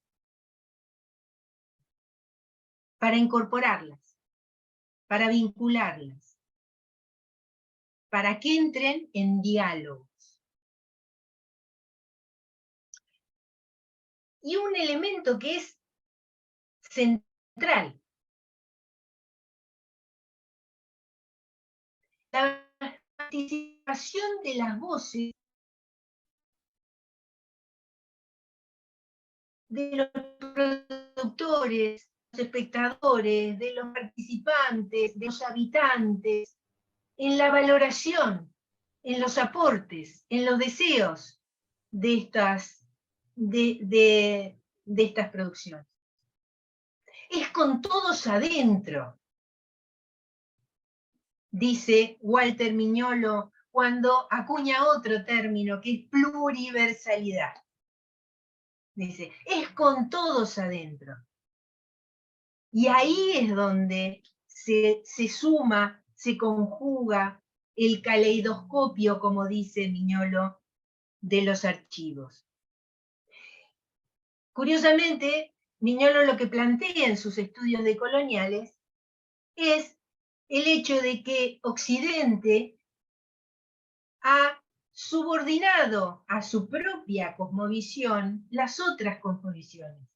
para incorporarlas, para vincularlas, para que entren en diálogos. Y un elemento que es central, la participación de las voces de los productores, los espectadores, de los participantes, de los habitantes, en la valoración, en los aportes, en los deseos de estas producciones. Es con todos adentro, dice Walter Mignolo cuando acuña otro término que es pluriversalidad. Dice, es con todos adentro. Y ahí es donde se suma, se conjuga el caleidoscopio, como dice Mignolo, de los archivos. Curiosamente, Mignolo lo que plantea en sus estudios decoloniales es el hecho de que Occidente ha subordinado a su propia cosmovisión las otras cosmovisiones,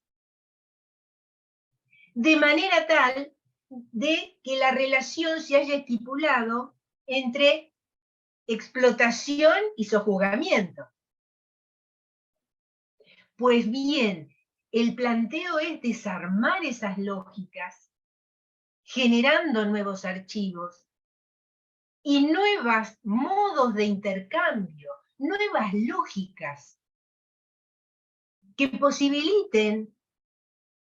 de manera tal de que la relación se haya estipulado entre explotación y sojuzgamiento. Pues bien, el planteo es desarmar esas lógicas, generando nuevos archivos y nuevos modos de intercambio, nuevas lógicas que posibiliten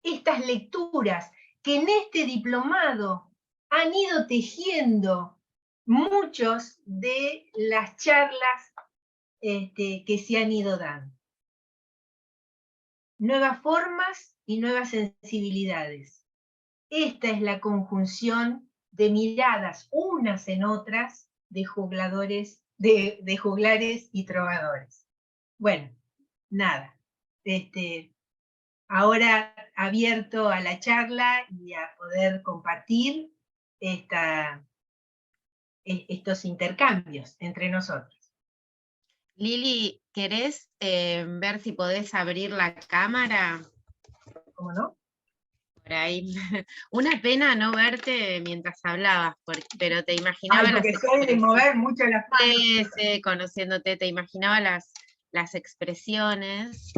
estas lecturas que en este diplomado han ido tejiendo muchos de las charlas que se han ido dando. Nuevas formas y nuevas sensibilidades. Esta es la conjunción de miradas unas en otras de juglares y trovadores. Bueno, nada. Ahora abierto a la charla y a poder compartir estos intercambios entre nosotros. Lili, ¿querés ver si podés abrir la cámara? ¿Cómo no? Por ahí. Una pena no verte mientras hablabas, pero te imaginaba. Ay, porque soy de mover mucho las manos. Sí, conociéndote, te imaginaba las expresiones.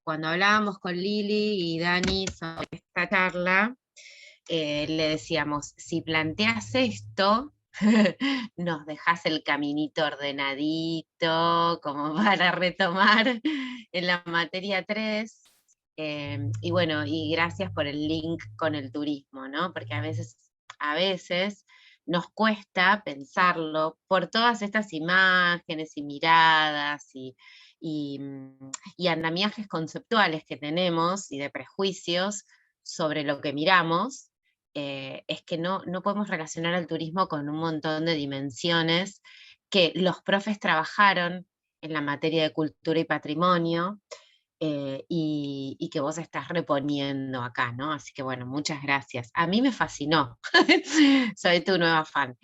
Cuando hablábamos con Lili y Dani sobre esta charla, le decíamos, si planteas esto, nos dejas el caminito ordenadito, como para retomar en la materia 3. Y bueno, y gracias por el link con el turismo, ¿no? Porque a veces nos cuesta pensarlo por todas estas imágenes y miradas y andamiajes conceptuales que tenemos y de prejuicios sobre lo que miramos. Es que no podemos relacionar al turismo con un montón de dimensiones que los profes trabajaron en la materia de cultura y patrimonio, y que vos estás reponiendo acá, ¿no? Así que bueno, muchas gracias. A mí me fascinó, soy tu nueva fan.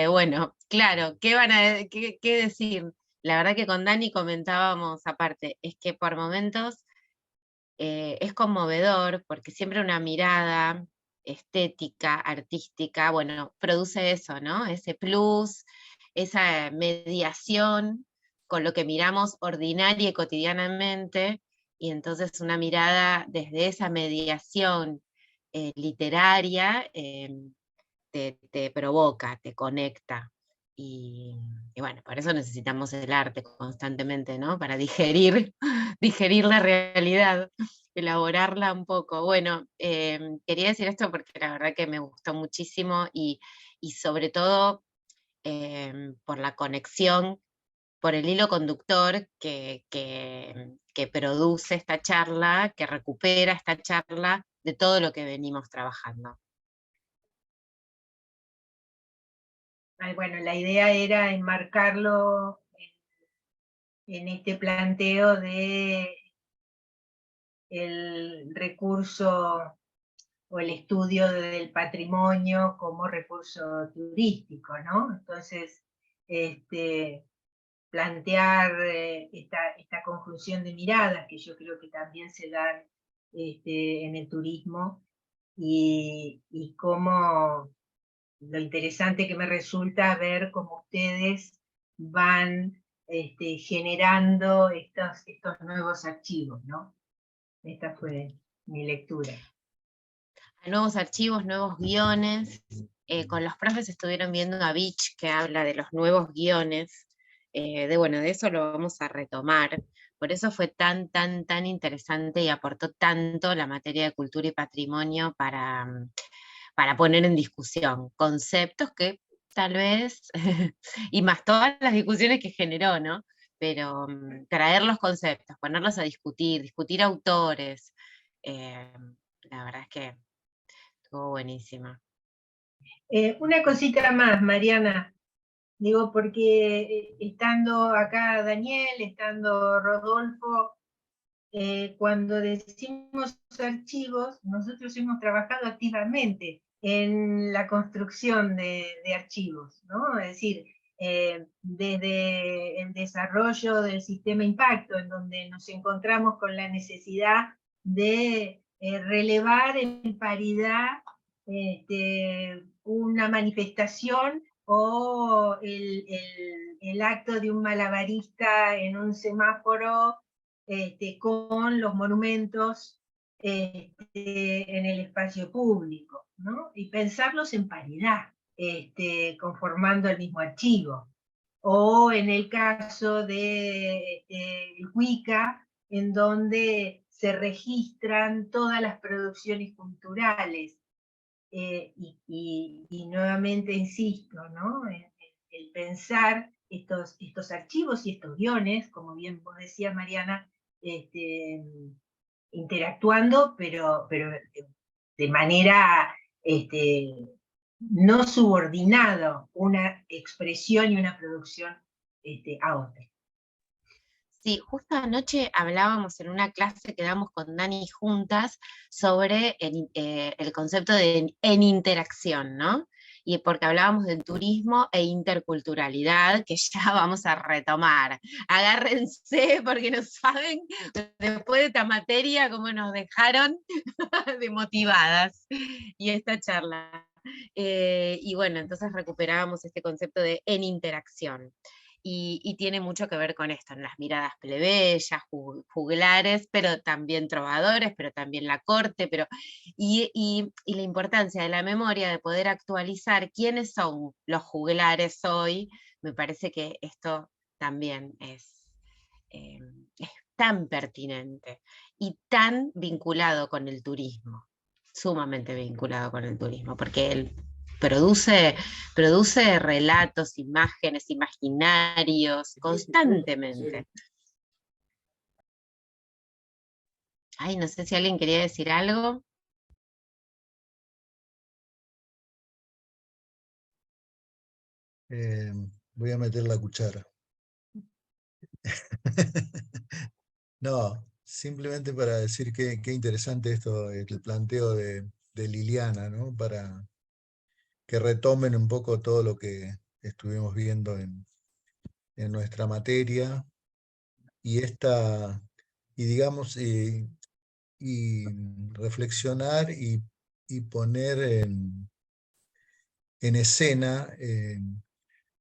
Bueno, claro, ¿qué decir? La verdad que con Dani comentábamos aparte, es que por momentos es conmovedor, porque siempre una mirada estética, artística, bueno, produce eso, ¿no? Ese plus, esa mediación con lo que miramos ordinaria y cotidianamente, y entonces una mirada desde esa mediación literaria te provoca, te conecta. Y bueno, por eso necesitamos el arte constantemente, ¿no? Para digerir la realidad, elaborarla un poco. Bueno, quería decir esto porque la verdad que me gustó muchísimo y sobre todo por la conexión, por el hilo conductor que produce esta charla, que recupera esta charla de todo lo que venimos trabajando. Bueno, la idea era enmarcarlo en este planteo de el recurso o el estudio del patrimonio como recurso turístico, ¿no? Entonces, plantear esta conjunción de miradas que yo creo que también se dan en el turismo, y cómo lo interesante que me resulta ver cómo ustedes van generando estos nuevos archivos, ¿no? Esta fue mi lectura. Nuevos archivos, nuevos guiones. Con los profes estuvieron viendo a Beach, que habla de los nuevos guiones. De eso lo vamos a retomar. Por eso fue tan interesante y aportó tanto la materia de cultura y patrimonio para poner en discusión conceptos que tal vez, y más todas las discusiones que generó, ¿no? Pero traer los conceptos, ponerlos a discutir autores, la verdad es que estuvo buenísima. Una cosita más, Mariana. Digo, porque estando acá Daniel, estando Rodolfo, cuando decimos archivos, nosotros hemos trabajado activamente en la construcción de archivos, ¿no? Es decir, desde el desarrollo del sistema impacto, en donde nos encontramos con la necesidad de relevar en paridad una manifestación o el acto de un malabarista en un semáforo con los monumentos en el espacio público, ¿no? Y pensarlos en paridad, conformando el mismo archivo. O en el caso de el Wicca, en donde se registran todas las producciones culturales. Y nuevamente insisto, ¿no? El pensar estos archivos y estos guiones, como bien vos decías, Mariana, interactuando, pero de manera no subordinado una expresión y una producción a otra. Sí, justo anoche hablábamos en una clase que damos con Dani juntas sobre el concepto de en interacción, ¿no? Y porque hablábamos del turismo e interculturalidad, que ya vamos a retomar. Agárrense porque no saben, después de esta materia, cómo nos dejaron demotivadas y esta charla. Y bueno, entonces recuperábamos este concepto de en interacción. Y tiene mucho que ver con esto, en las miradas plebeyas, juglares, pero también trovadores, pero también la corte, y la importancia de la memoria, de poder actualizar quiénes son los juglares hoy. Me parece que esto también es tan pertinente y tan vinculado con el turismo, sumamente vinculado con el turismo, porque él produce relatos, imágenes, imaginarios, constantemente. Ay, no sé si alguien quería decir algo. Voy a meter la cuchara. No, simplemente para decir qué interesante esto, el planteo de Liliana, ¿no? Para que retomen un poco todo lo que estuvimos viendo en nuestra materia, y digamos, y reflexionar y poner en escena,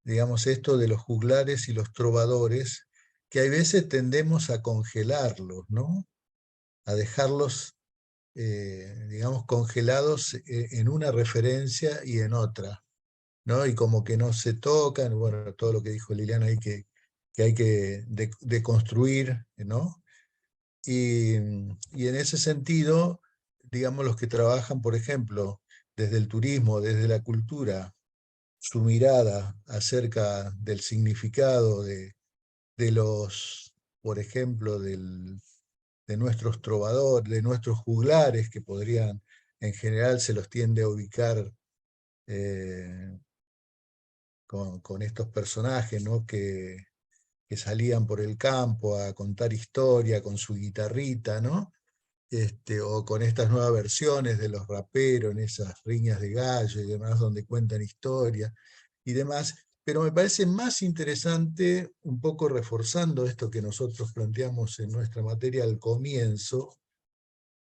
digamos, esto de los juglares y los trovadores, que hay veces tendemos a congelarlos, ¿no? A dejarlos, digamos, congelados en una referencia y en otra, ¿no? Y como que no se tocan, bueno, todo lo que dijo Liliana ahí, que hay que deconstruir, ¿no? Y en ese sentido, digamos, los que trabajan, por ejemplo, desde el turismo, desde la cultura, su mirada acerca del significado de por ejemplo, de nuestros trovadores, de nuestros juglares, que podrían, en general se los tiende a ubicar con estos personajes, ¿no? que salían por el campo a contar historia con su guitarrita, ¿no? O con estas nuevas versiones de los raperos, en esas riñas de gallo y demás, donde cuentan historia y demás. Pero me parece más interesante, un poco reforzando esto que nosotros planteamos en nuestra materia al comienzo,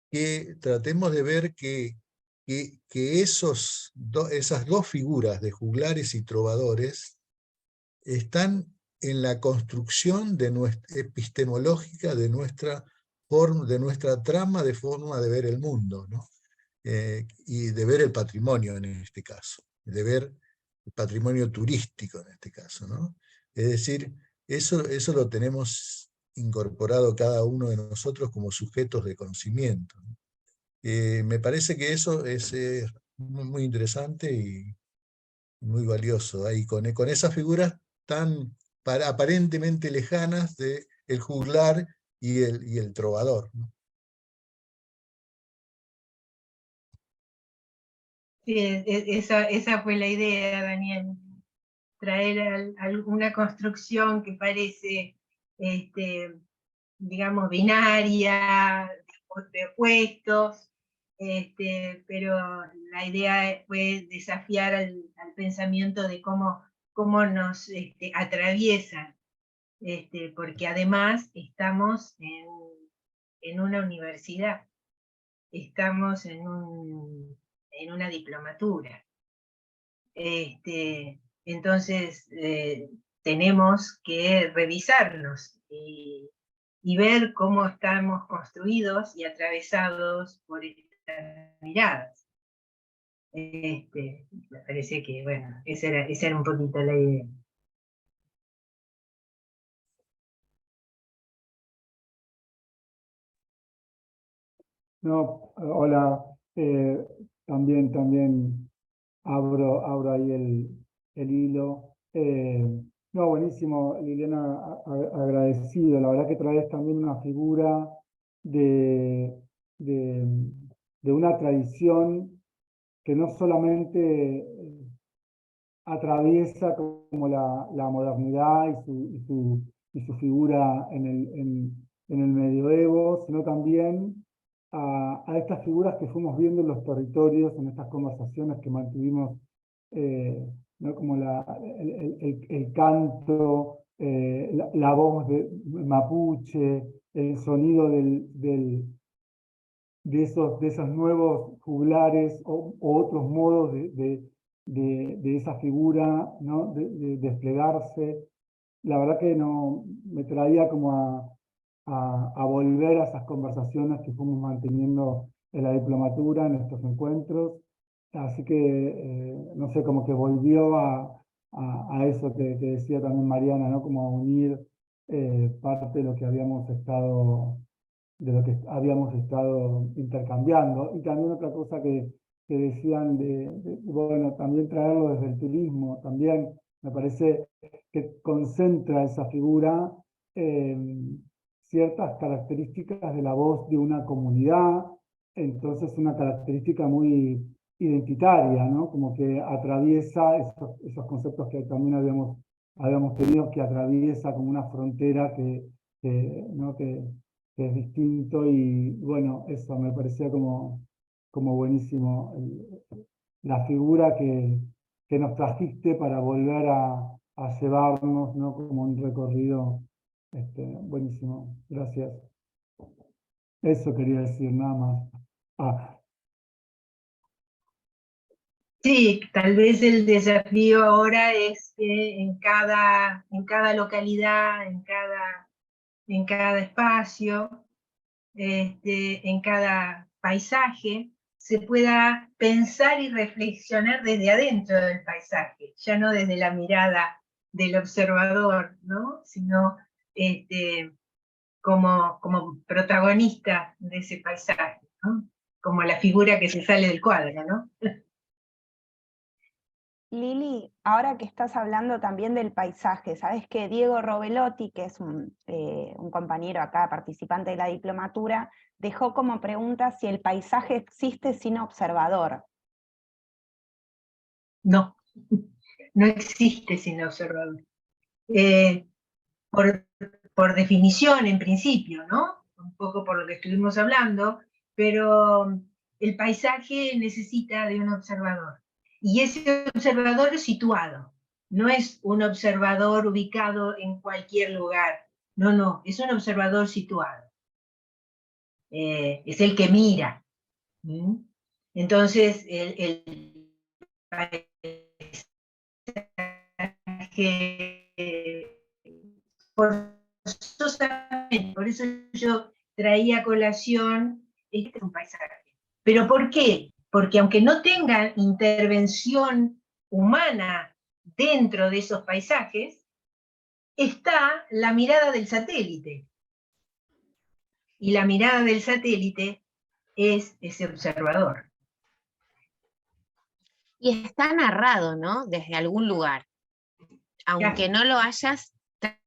que tratemos de ver que esas dos figuras de juglares y trovadores están en la construcción epistemológica de nuestra trama de forma de ver el mundo, ¿no? Y de ver el patrimonio en este caso, de ver el patrimonio turístico en este caso, ¿no? Es decir, eso lo tenemos incorporado cada uno de nosotros como sujetos de conocimiento, ¿no? Me parece que eso es muy, muy interesante y muy valioso. Ahí con esas figuras tan aparentemente lejanas de el juglar y el trovador, ¿no? Sí, esa fue la idea, Daniel, traer alguna construcción que parece, digamos, binaria, de opuestos, pero la idea fue desafiar al pensamiento de cómo nos atraviesan, porque además estamos en una universidad, estamos en una diplomatura. Entonces, tenemos que revisarnos y ver cómo estamos construidos y atravesados por estas miradas. Me parece que, bueno, esa era un poquito la idea. No, hola, también abro ahí el hilo. No, buenísimo, Liliana, agradecido. La verdad que traes también una figura de, de, de una tradición que no solamente atraviesa como la modernidad y su figura en el medioevo, sino también a estas figuras que fuimos viendo en los territorios, en estas conversaciones que mantuvimos, ¿no? Como el canto, la voz de mapuche, el sonido de esos nuevos juglares o otros modos de esa figura, ¿no? de desplegarse. La verdad que me traía como a volver a esas conversaciones que fuimos manteniendo en la diplomatura, en estos encuentros. Así que, no sé, como que volvió a eso que decía también Mariana, ¿no? Como a unir parte de lo que habíamos estado intercambiando. Y también otra cosa que decían bueno, también traerlo desde el turismo, también me parece que concentra esa figura ciertas características de la voz de una comunidad, entonces una característica muy identitaria, ¿no? Como que atraviesa esos conceptos que también habíamos tenido, que atraviesa como una frontera ¿no? que es distinto, y bueno, eso me parecía como buenísimo la figura que nos trajiste para volver a llevarnos, ¿no? Como un recorrido buenísimo. Gracias. Eso quería decir, nada más. Sí, tal vez el desafío ahora es que en cada localidad, en cada espacio, en cada paisaje, se pueda pensar y reflexionar desde adentro del paisaje, ya no desde la mirada del observador, ¿no? Sino como protagonista de ese paisaje, ¿no? Como la figura que se sale del cuadro, ¿no? Lili, ahora que estás hablando también del paisaje, sabes que Diego Robelotti, que es un compañero acá, participante de la diplomatura, dejó como pregunta si el paisaje existe sin observador. No, no existe sin observador. Por definición, en principio, ¿no? Un poco por lo que estuvimos hablando, pero el paisaje necesita de un observador. Y ese observador es situado, no es un observador ubicado en cualquier lugar. No, no, es un observador situado. Es el que mira. ¿Mm? Entonces, el paisaje, por eso yo traía a colación este un paisaje. ¿Pero por qué? Porque aunque no tengan intervención humana dentro de esos paisajes, está la mirada del satélite. Y la mirada del satélite es ese observador. Y está narrado, ¿no? Desde algún lugar. Aunque no lo hayas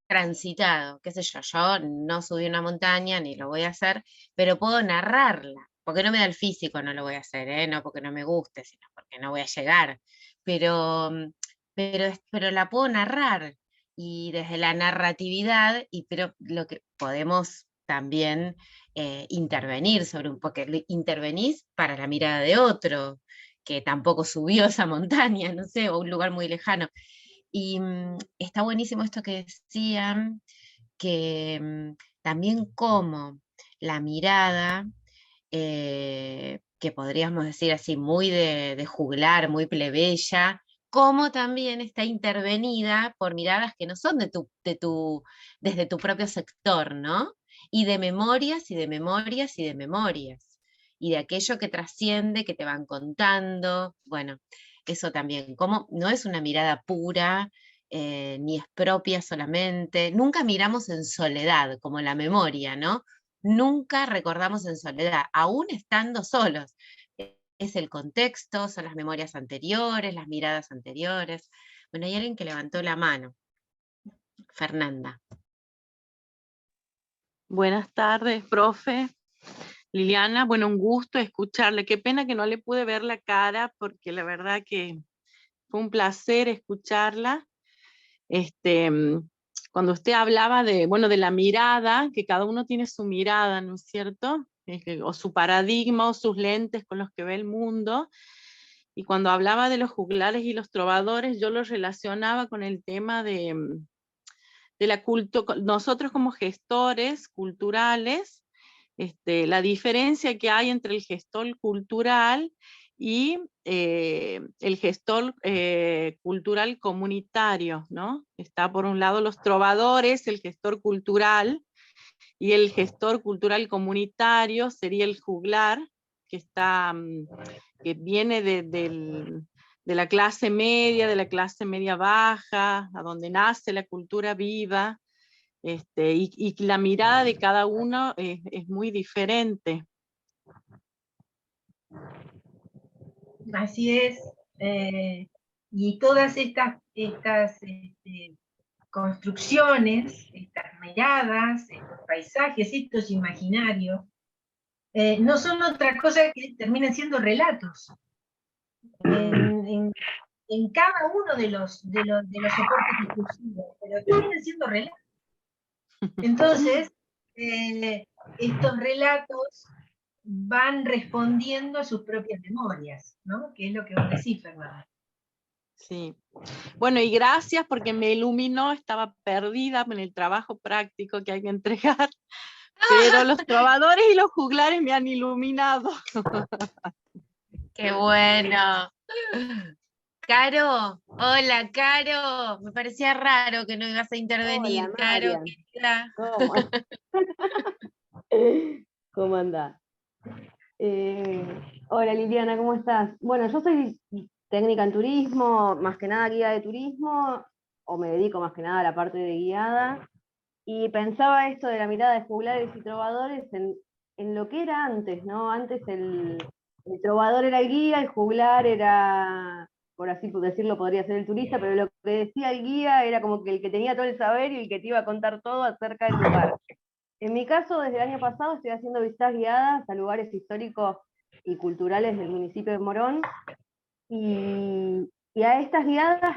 transitado, qué sé yo no subí una montaña ni lo voy a hacer, pero puedo narrarla, porque no me da el físico, no lo voy a hacer, no porque no me guste, sino porque no voy a llegar, pero la puedo narrar, y desde la narratividad, pero lo que podemos también intervenir sobre porque intervenís para la mirada de otro, que tampoco subió esa montaña, no sé, o un lugar muy lejano. Y está buenísimo esto que decían, que también como la mirada, que podríamos decir así, muy de juglar, muy plebeya, como también está intervenida por miradas que no son desde tu propio sector, ¿no? Y de memorias, y de memorias, y de memorias, y de aquello que trasciende, que te van contando, bueno, eso también, como no es una mirada pura, ni es propia solamente, nunca miramos en soledad, como la memoria, ¿no? Nunca recordamos en soledad, aún estando solos. Es el contexto, son las memorias anteriores, las miradas anteriores. Bueno, hay alguien que levantó la mano. Fernanda. Buenas tardes, profe. Liliana, bueno, un gusto escucharle. Qué pena que no le pude ver la cara, porque la verdad que fue un placer escucharla. Cuando usted hablaba de la mirada, que cada uno tiene su mirada, ¿no es cierto? O su paradigma, o sus lentes con los que ve el mundo. Y cuando hablaba de los juglares y los trovadores, yo los relacionaba con el tema de la cultura. Nosotros como gestores culturales, la diferencia que hay entre el gestor cultural y el gestor cultural comunitario, ¿no? Está por un lado los trovadores, el gestor cultural, y el gestor cultural comunitario sería el juglar, que viene de la clase media baja, a donde nace la cultura viva, y la mirada de cada uno es muy diferente. Así es. Y todas estas construcciones, estas miradas, estos paisajes, estos imaginarios, no son otra cosa que terminan siendo relatos. En cada uno de los soportes discursivos, pero terminan siendo relatos. Entonces, estos relatos van respondiendo a sus propias memorias, ¿no? Que es lo que vos decís, Fernanda. Sí. Bueno, y gracias porque me iluminó, estaba perdida en el trabajo práctico que hay que entregar, pero los trovadores y los juglares me han iluminado. ¡Qué bueno! Caro, hola Caro, me parecía raro que no ibas a intervenir. Hola, Caro, querida. ¿Cómo? ¿Cómo andás? Hola Liliana, ¿cómo estás? Bueno, yo soy técnica en turismo, más que nada guía de turismo, o me dedico más que nada a la parte de guiada, y pensaba esto de la mirada de juglares y trovadores en lo que era antes, ¿no? Antes el trovador era el guía, el juglar era por así decirlo, podría ser el turista, pero lo que decía el guía era como que el que tenía todo el saber y el que te iba a contar todo acerca del lugar. En mi caso, desde el año pasado estoy haciendo visitas guiadas a lugares históricos y culturales del municipio de Morón, y a estas guiadas,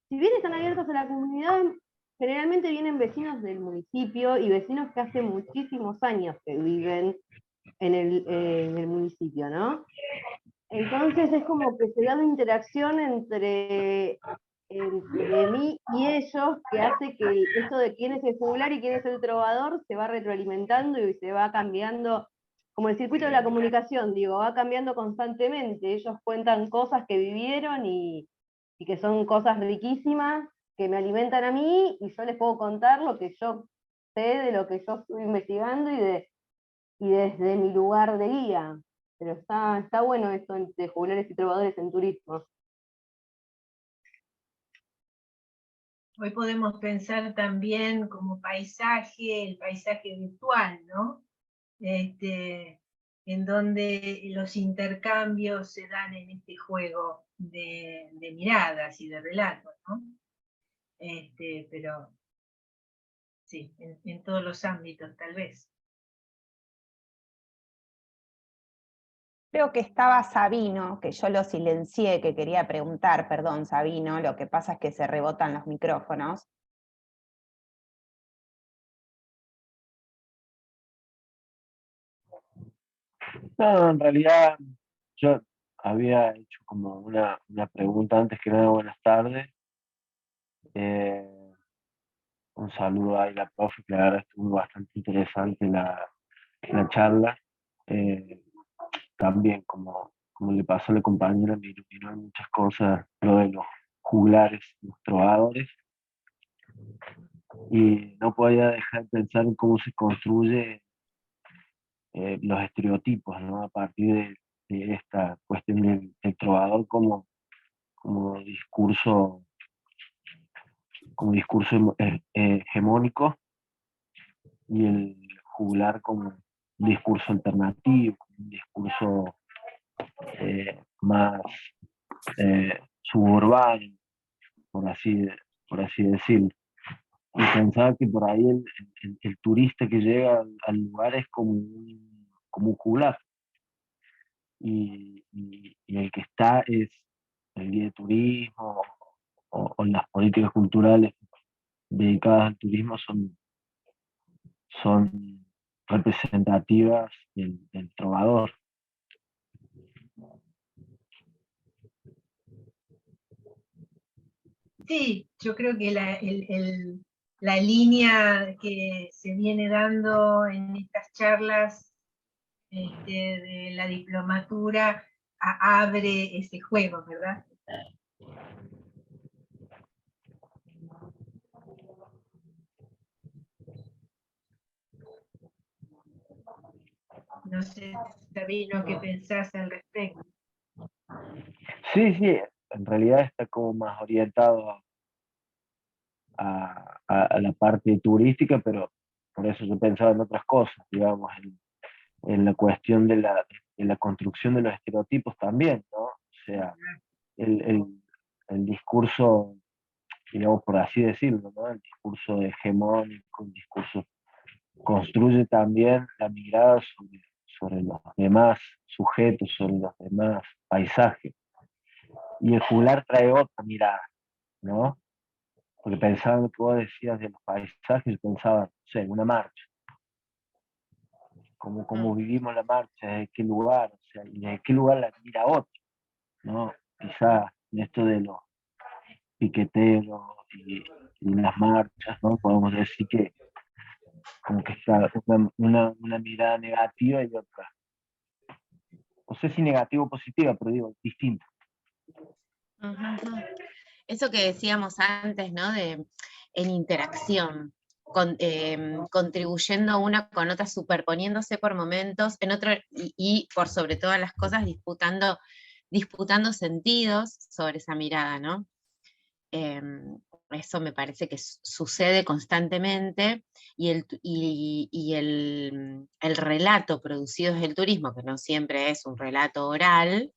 si bien están abiertas a la comunidad, generalmente vienen vecinos del municipio y vecinos que hace muchísimos años que viven en el municipio, ¿no? Entonces es como que se da una interacción entre mí y ellos, que hace que esto de quién es el juglar y quién es el trovador se va retroalimentando y se va cambiando, como el circuito de la comunicación, digo, va cambiando constantemente. Ellos cuentan cosas que vivieron y que son cosas riquísimas, que me alimentan a mí, y yo les puedo contar lo que yo sé de lo que yo estoy investigando y desde mi lugar de guía. Pero está bueno esto de juglares y trovadores en turismo. Hoy podemos pensar también como paisaje, el paisaje virtual, ¿no? En donde los intercambios se dan en este juego de miradas y de relatos, ¿no? Pero sí, en todos los ámbitos tal vez. Creo que estaba Sabino, que yo lo silencié, que quería preguntar, perdón Sabino, lo que pasa es que se rebotan los micrófonos. No, en realidad yo había hecho como una pregunta antes que nada. Buenas tardes. Un saludo ahí a la profe, que la verdad estuvo bastante interesante la charla. También, como le pasó a la compañera, me iluminó en muchas cosas lo de los juglares, los trovadores, y no podía dejar de pensar en cómo se construye los estereotipos, ¿no? A partir de esta cuestión del trovador como discurso hegemónico, y el juglar como un discurso alternativo, un discurso más suburbano, por así decirlo. Y pensaba que por ahí el turista que llega al lugar es como un juglar, y el que está es el guía de turismo, o las políticas culturales dedicadas al turismo son representativas del trovador. Sí, yo creo que la línea que se viene dando en estas charlas de la diplomatura abre ese juego, ¿verdad? No sé, Sabino, ¿qué pensás al respecto? Sí, en realidad está como más orientado a la parte turística, pero por eso yo pensaba en otras cosas, digamos, en la cuestión de la construcción de los estereotipos también, ¿no? O sea, el discurso, digamos, por así decirlo, ¿no? El discurso hegemónico, el discurso construye también la mirada sobre los demás sujetos, sobre los demás paisajes. Y el juglar trae otra mirada, ¿no? Porque pensaba en lo que vos decías de los paisajes, pensaba, no sé, en una marcha. Cómo vivimos la marcha, desde qué lugar, o sea, y desde qué lugar la mira otro, ¿no? Quizás en esto de los piqueteros y las marchas, ¿no? Podemos decir que como que está una mirada negativa y otra. No sé si negativa o positiva, pero digo, distinta. Eso que decíamos antes, ¿no? En interacción, contribuyendo una con otra, superponiéndose por momentos, en otro, y por sobre todas las cosas, disputando sentidos sobre esa mirada, ¿no? Eso me parece que sucede constantemente, y el relato producido desde el turismo, que no siempre es un relato oral,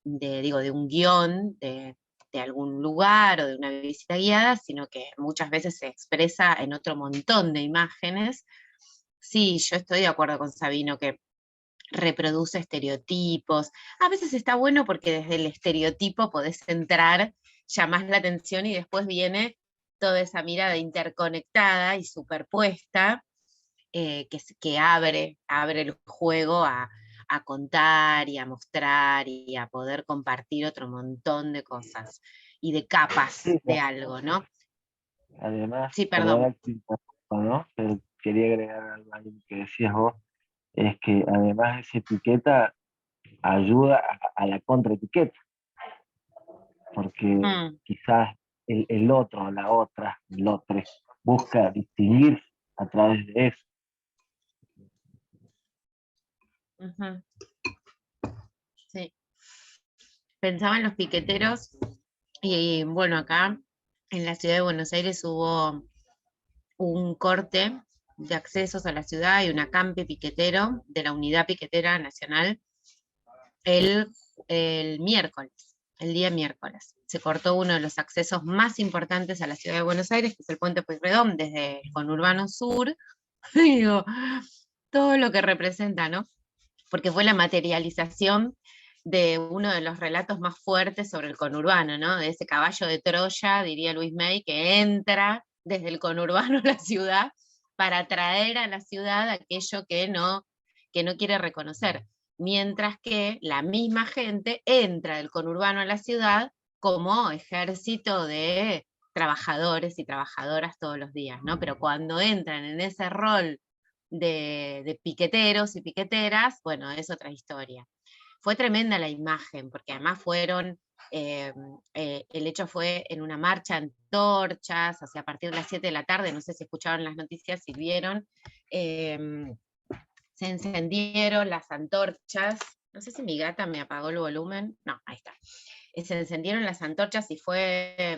de un guión, algún lugar o de una visita guiada, sino que muchas veces se expresa en otro montón de imágenes. Sí, yo estoy de acuerdo con Sabino que reproduce estereotipos. A veces está bueno porque desde el estereotipo podés entrar, llamás la atención y después viene toda esa mirada interconectada y superpuesta que abre el juego a contar y a mostrar y a poder compartir otro montón de cosas y de capas Sí, de algo, ¿no? además, Sí, perdón. ¿no? Pero quería agregar algo ahí que decías vos, es que además esa etiqueta ayuda a la contraetiqueta, porque quizás el otro, la otra, el otro, busca distinguir a través de eso. Sí. Pensaba en los piqueteros y bueno, acá en la ciudad de Buenos Aires hubo un corte de accesos a la ciudad y un acampe piquetero de la Unidad Piquetera Nacional el miércoles, el día miércoles. Se cortó uno de los accesos más importantes a la ciudad de Buenos Aires, que es el Puente Pueyrredón, desde el conurbano sur. Digo, todo lo que representa, ¿no? Porque fue la materialización de uno de los relatos más fuertes sobre el conurbano, ¿no? De ese caballo de Troya, diría Luis May, que entra desde el conurbano a la ciudad para atraer a la ciudad aquello que no quiere reconocer. Mientras que la misma gente entra del conurbano a la ciudad como ejército de trabajadores y trabajadoras todos los días, ¿no? Pero cuando entran en ese rol de piqueteros y piqueteras, bueno, es otra historia. Fue tremenda la imagen, porque además fueron, el hecho fue en una marcha antorchas, o sea, a partir de las 7 de la tarde, no sé si escucharon las noticias, si vieron, se encendieron las antorchas, no sé si mi gata me apagó el volumen, no, ahí está. Se encendieron las antorchas y fue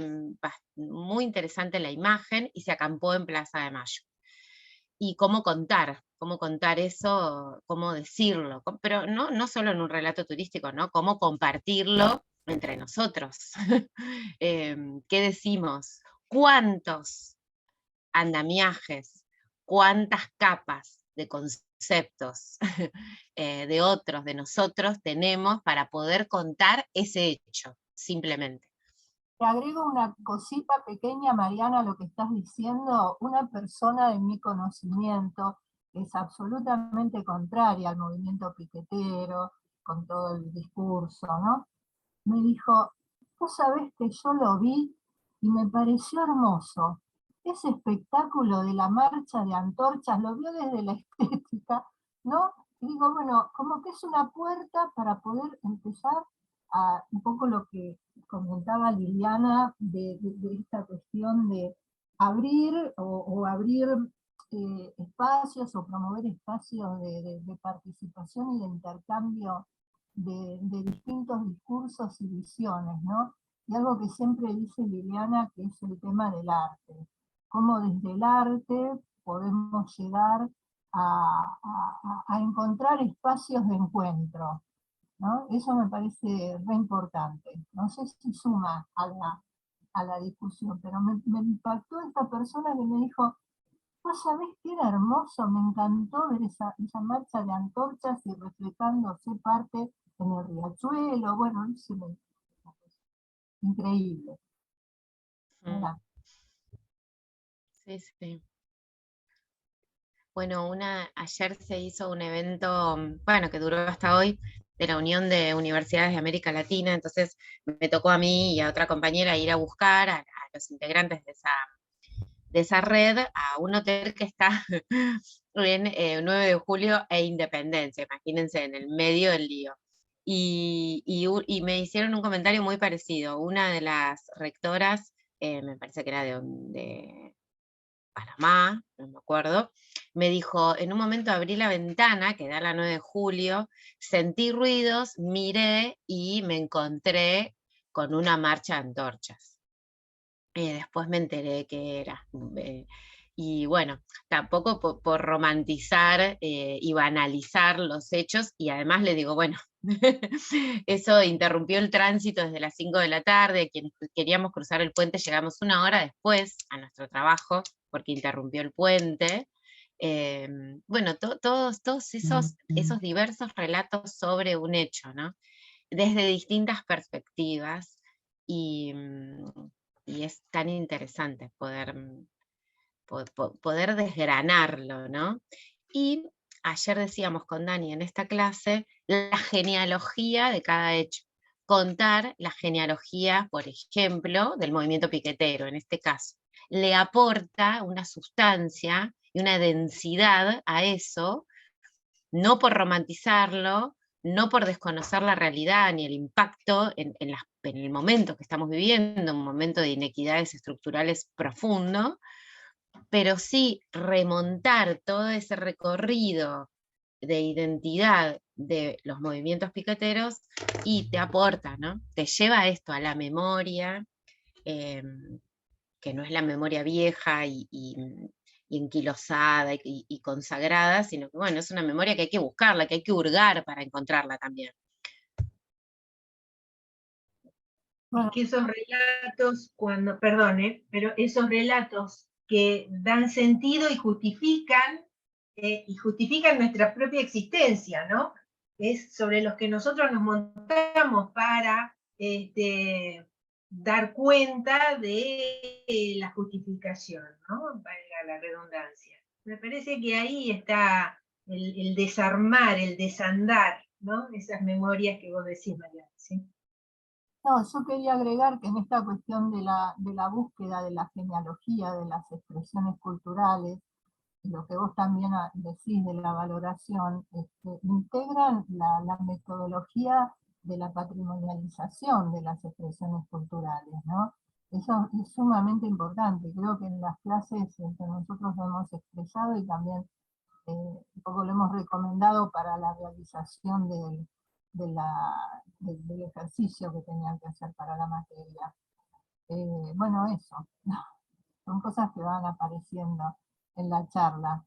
muy interesante la imagen y se acampó en Plaza de Mayo. Y cómo contar eso, cómo decirlo, pero no solo en un relato turístico, ¿no? Cómo compartirlo entre nosotros. ¿Qué decimos? ¿Cuántos andamiajes? ¿Cuántas capas de conceptos de otros, de nosotros, tenemos para poder contar ese hecho, simplemente? Te agrego una cosita pequeña, Mariana, a lo que estás diciendo. Una persona de mi conocimiento que es absolutamente contraria al movimiento piquetero, con todo el discurso, ¿no? Me dijo, vos sabés que yo lo vi y me pareció hermoso. Ese espectáculo de la marcha de antorchas, lo vio desde la estética, ¿no? Y digo, bueno, como que es una puerta para poder empezar a un poco lo que comentaba Liliana de esta cuestión de abrir o abrir espacios o promover espacios de participación y de intercambio de distintos discursos y visiones, ¿no? Y algo que siempre dice Liliana, que es el tema del arte. Cómo desde el arte podemos llegar a encontrar espacios de encuentro, ¿no? Eso me parece re importante. No sé si suma a la discusión, pero me impactó esta persona que me dijo, ¿vos sabés qué era hermoso? Me encantó ver esa marcha de antorchas y reflejándose parte en el riachuelo. Bueno, increíble. Sí, sí. Bueno, ayer se hizo un evento, bueno, que duró hasta hoy, de la Unión de Universidades de América Latina, entonces me tocó a mí y a otra compañera ir a buscar a los integrantes de esa red a un hotel que está en 9 de julio e Independencia, imagínense, en el medio del lío. Y me hicieron un comentario muy parecido. Una de las rectoras, me parece que era de Panamá, no me acuerdo, me dijo, en un momento abrí la ventana, que da la 9 de julio, sentí ruidos, miré y me encontré con una marcha de antorchas. Después me enteré que era. Y bueno, tampoco por romantizar y banalizar los hechos, y además le digo, bueno, eso interrumpió el tránsito desde las 5 de la tarde, quienes queríamos cruzar el puente llegamos 1 hora después a nuestro trabajo, porque interrumpió el puente. Bueno, todos esos diversos relatos sobre un hecho, ¿no? Desde distintas perspectivas, y es tan interesante poder desgranarlo, ¿no? Y ayer decíamos con Dani en esta clase la genealogía de cada hecho. Contar la genealogía, por ejemplo, del movimiento piquetero, en este caso. Le aporta una sustancia y una densidad a eso, no por romantizarlo, no por desconocer la realidad ni el impacto en el momento que estamos viviendo, un momento de inequidades estructurales profundo, pero sí remontar todo ese recorrido de identidad de los movimientos piqueteros y te aporta, ¿no? Te lleva a esto, a la memoria, que no es la memoria vieja y enquilosada y consagrada, sino que bueno, es una memoria que hay que buscarla, que hay que hurgar para encontrarla también. Que esos relatos, pero esos relatos que dan sentido y justifican nuestra propia existencia, ¿no? Es sobre los que nosotros nos montamos para dar cuenta de la justificación, ¿no? Valga la redundancia. Me parece que ahí está el desarmar, el desandar, ¿no? Esas memorias que vos decís, Mariana, ¿sí? No, yo quería agregar que en esta cuestión de la búsqueda de la genealogía de las expresiones culturales, lo que vos también decís de la valoración, integran la metodología de la patrimonialización de las expresiones culturales, ¿no? Eso es sumamente importante, creo que en las clases nosotros lo hemos expresado y también un poco lo hemos recomendado para la realización del ejercicio que tenían que hacer para la materia. Bueno, eso, son cosas que van apareciendo en la charla.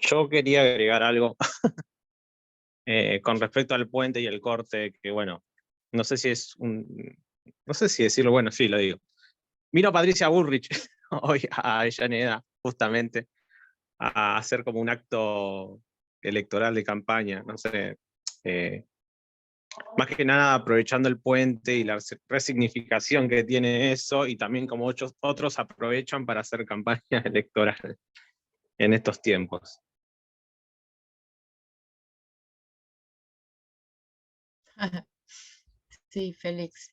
Yo quería agregar algo con respecto al puente y el corte, que bueno, no sé si decirlo, bueno, sí, lo digo. Vino Patricia Bullrich hoy a Avellaneda, justamente, a hacer como un acto electoral de campaña, no sé, más que nada aprovechando el puente y la resignificación que tiene eso, y también como otros aprovechan para hacer campaña electoral en estos tiempos. Sí, Félix.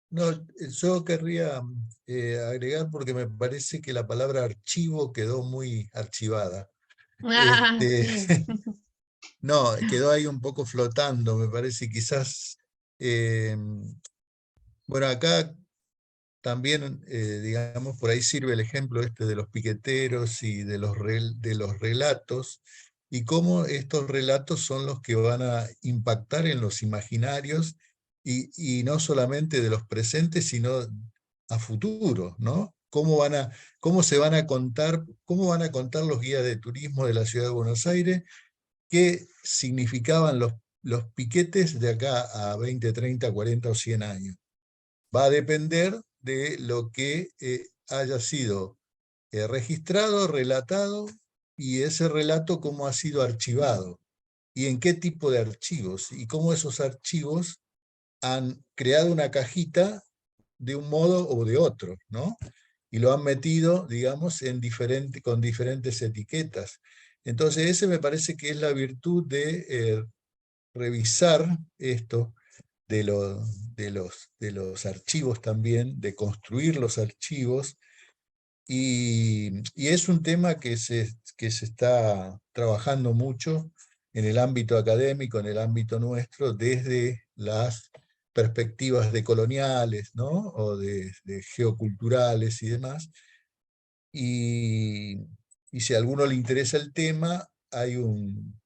No, yo querría agregar porque me parece que la palabra archivo quedó muy archivada. Sí. No, quedó ahí un poco flotando, me parece, quizás, bueno, acá también, digamos, por ahí sirve el ejemplo de los piqueteros y de los relatos, y cómo estos relatos son los que van a impactar en los imaginarios, y no solamente de los presentes, sino a futuro, ¿no? Cómo se van a contar, cómo van a contar los guías de turismo de la Ciudad de Buenos Aires, qué significaban los piquetes de acá a 20, 30, 40 o 100 años. Va a depender de lo que haya sido registrado, relatado, y ese relato cómo ha sido archivado, y en qué tipo de archivos, y cómo esos archivos han creado una cajita de un modo o de otro, ¿no? Y lo han metido, digamos, con diferentes etiquetas. Entonces, ese me parece que es la virtud de revisar esto, de los archivos también, de construir los archivos, y es un tema que se está trabajando mucho en el ámbito académico, en el ámbito nuestro, desde las perspectivas decoloniales, ¿no? O de geoculturales y demás. Y si a alguno le interesa el tema, hay un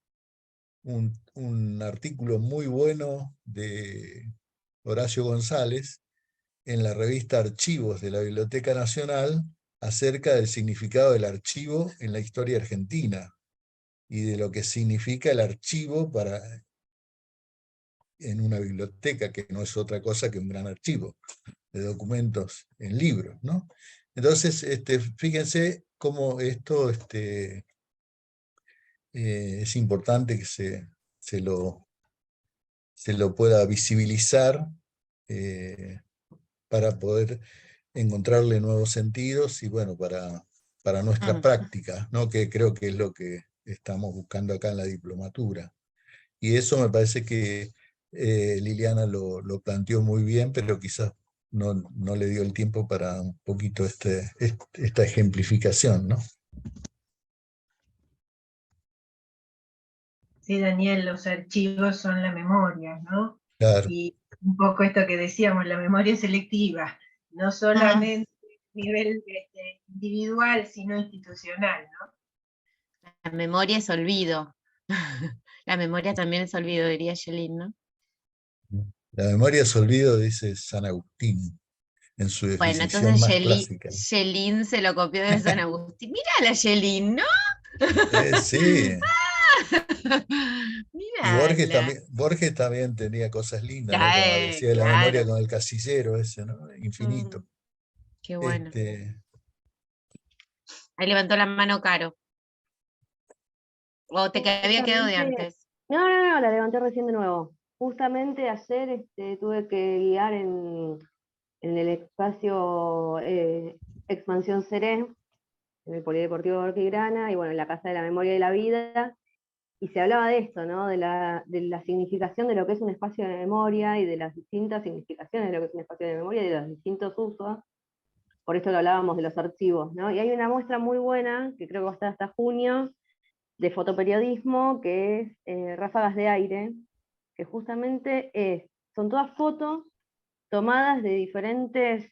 artículo muy bueno de Horacio González en la revista Archivos de la Biblioteca Nacional acerca del significado del archivo en la historia argentina y de lo que significa el archivo en una biblioteca, que no es otra cosa que un gran archivo de documentos en libros, ¿no? Entonces, fíjense cómo esto es importante que se lo pueda visibilizar para poder encontrarle nuevos sentidos y bueno, para nuestra práctica, ¿no? Que creo que es lo que estamos buscando acá en la diplomatura. Y eso me parece que Liliana lo planteó muy bien, pero quizás no le dio el tiempo para un poquito esta ejemplificación, ¿no? Sí, Daniel, los archivos son la memoria, ¿no? Claro. Y un poco esto que decíamos, la memoria selectiva, no solamente a nivel individual, sino institucional, ¿no? La memoria es olvido. La memoria también es olvido, diría Yelin, ¿no? La memoria es olvido, dice San Agustín, en su Bueno, definición entonces más clásica. Yelin se lo copió de San Agustín. Mirá la Yelin, ¿no? Sí. Y Mirá. Borges también tenía cosas lindas, ¿no? Como decía de la memoria con el casillero ese, ¿no? Infinito. Qué bueno. Ahí levantó la mano Caro. ¿O te había quedado de antes? No, la levanté recién de nuevo. Justamente ayer tuve que guiar en el espacio Expansión Seré, en el Polideportivo Borquigrana, y bueno, en la Casa de la Memoria y la Vida, y se hablaba de esto, ¿no? De la significación de lo que es un espacio de memoria, y de las distintas significaciones de lo que es un espacio de memoria, y de los distintos usos. Por esto lo hablábamos de los archivos, ¿no? Y hay una muestra muy buena, que creo que va a estar hasta junio, de fotoperiodismo, que es Ráfagas de Aire, que justamente son todas fotos tomadas de diferentes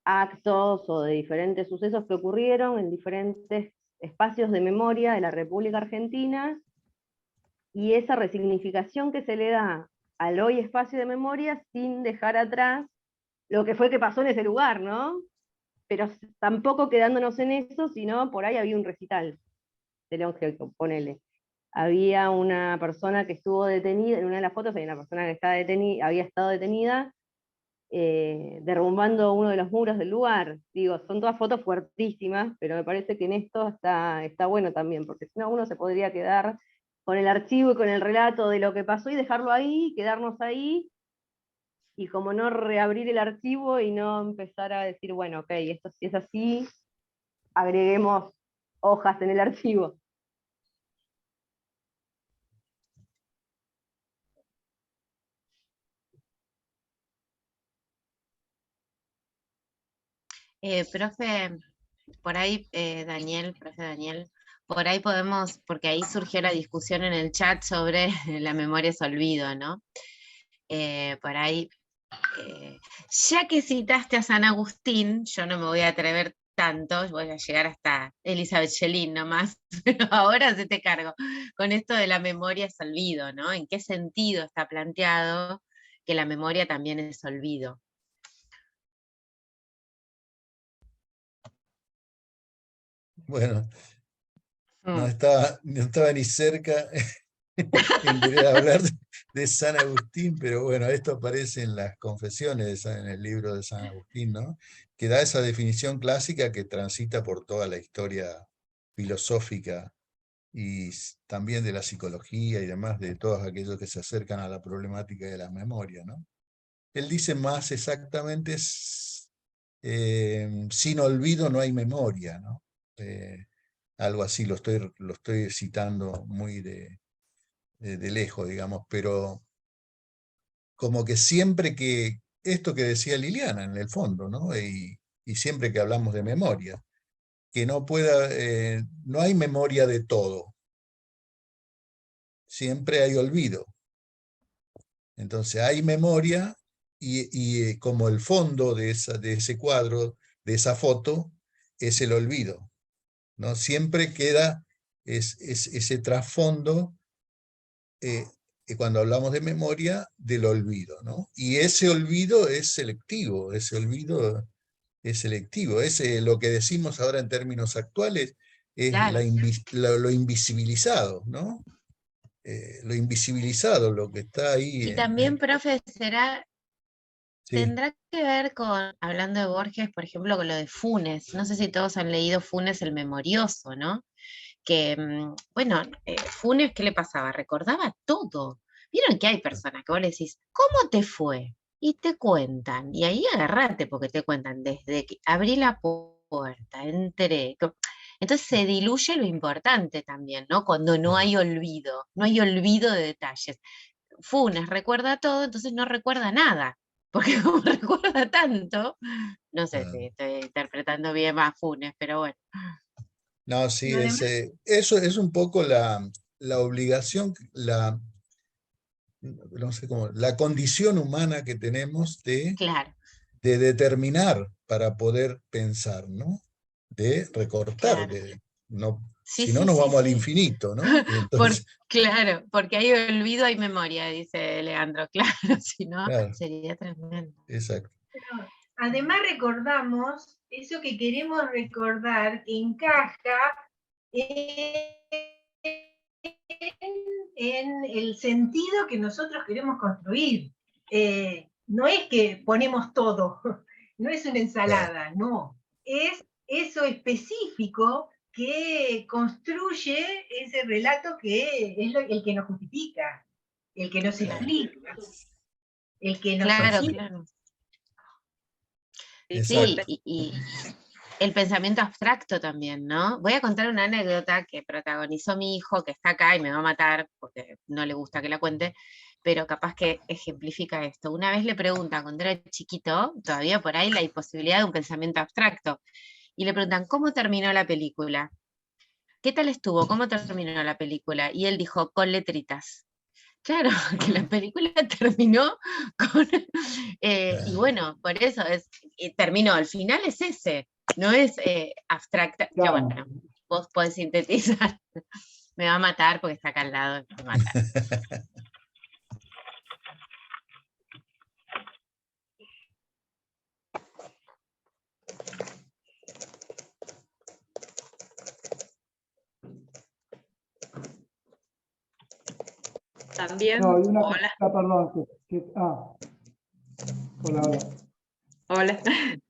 actos o de diferentes sucesos que ocurrieron en diferentes espacios de memoria de la República Argentina, y esa resignificación que se le da al hoy espacio de memoria sin dejar atrás lo que fue que pasó en ese lugar, ¿no? Pero tampoco quedándonos en eso, sino por ahí había un recital de León Gieco, ponele. Había una persona que estuvo detenida, en una de las fotos hay una persona que había estado detenida, derrumbando uno de los muros del lugar. Digo, son todas fotos fuertísimas, pero me parece que en esto está bueno también, porque si no uno se podría quedar con el archivo y con el relato de lo que pasó y dejarlo ahí, quedarnos ahí, y como no reabrir el archivo y no empezar a decir, bueno, ok, esto si es así, agreguemos hojas en el archivo. Profe, por ahí, profe Daniel, por ahí podemos, porque ahí surgió la discusión en el chat sobre la memoria es olvido, ¿no? Por ahí, ya que citaste a San Agustín, yo no me voy a atrever tanto, voy a llegar hasta Elizabeth Yelin nomás, pero ahora se te cargo con esto de la memoria es olvido, ¿no? ¿En qué sentido está planteado que la memoria también es olvido? Bueno, no estaba ni cerca en querer hablar de San Agustín, pero bueno, esto aparece en las confesiones, en el libro de San Agustín, ¿no? Que da esa definición clásica que transita por toda la historia filosófica y también de la psicología y demás, de todos aquellos que se acercan a la problemática de la memoria, ¿no? Él dice más exactamente, sin olvido no hay memoria, ¿no? Algo así, lo estoy citando muy de lejos, digamos, pero como que siempre que, esto que decía Liliana en el fondo, ¿no? Y siempre que hablamos de memoria, que no hay memoria de todo, siempre hay olvido. Entonces hay memoria y como el fondo de ese cuadro, de esa foto, es el olvido, ¿no? Siempre queda ese trasfondo, cuando hablamos de memoria, del olvido, ¿no? Y ese olvido es selectivo, ese olvido es selectivo, es lo que decimos ahora en términos actuales, es Claro. lo invisibilizado, ¿no? Lo invisibilizado, lo que está ahí. Y también, profe, Sí, tendrá que ver con, hablando de Borges, por ejemplo, con lo de Funes. No sé si todos han leído Funes el Memorioso, ¿no? Que, bueno, Funes, ¿qué le pasaba? Recordaba todo. Vieron que hay personas que vos le decís, ¿cómo te fue? Y te cuentan, y ahí agarrate porque te cuentan desde que abrí la puerta, entré. Entonces se diluye lo importante también, ¿no? Cuando no hay olvido de detalles. Funes recuerda todo, entonces no recuerda nada, porque como recuerda tanto, no sé si estoy interpretando bien más Funes, pero bueno. no, sí, Además, eso es un poco la obligación, no sé cómo, la condición humana que tenemos Claro, de determinar para poder pensar, ¿no? De recortar, claro. no, Sí, si no sí, nos sí, vamos al sí. infinito, ¿no? Y entonces, Claro, porque hay olvido, hay memoria, dice Leandro. Claro, si no, claro, sería tremendo. exacto. además recordamos eso que queremos recordar que encaja en el sentido que nosotros queremos construir. No es que ponemos todo, no es una ensalada, no. Es eso específico que construye ese relato que es el que nos justifica, el que nos Claro, explica, el que nos claro, sostiene. claro. Sí, Exacto. y el pensamiento abstracto también, ¿no? Voy a contar una anécdota que protagonizó mi hijo, que está acá y me va a matar porque no le gusta que la cuente, pero capaz que ejemplifica esto. Una vez le preguntan, cuando era chiquito, todavía por ahí la posibilidad de un pensamiento abstracto, y le preguntan, ¿cómo terminó la película? ¿Qué tal estuvo? ¿Cómo terminó la película? Y él dijo, con letritas. Claro, que la película terminó con... y bueno, por eso terminó, el final es ese, no es abstracta, que Claro. bueno, vos podés sintetizar. Me va a matar porque está acá al lado, me va a matar. También, No, hay una hola, cosita, perdón, hola, hola. hola,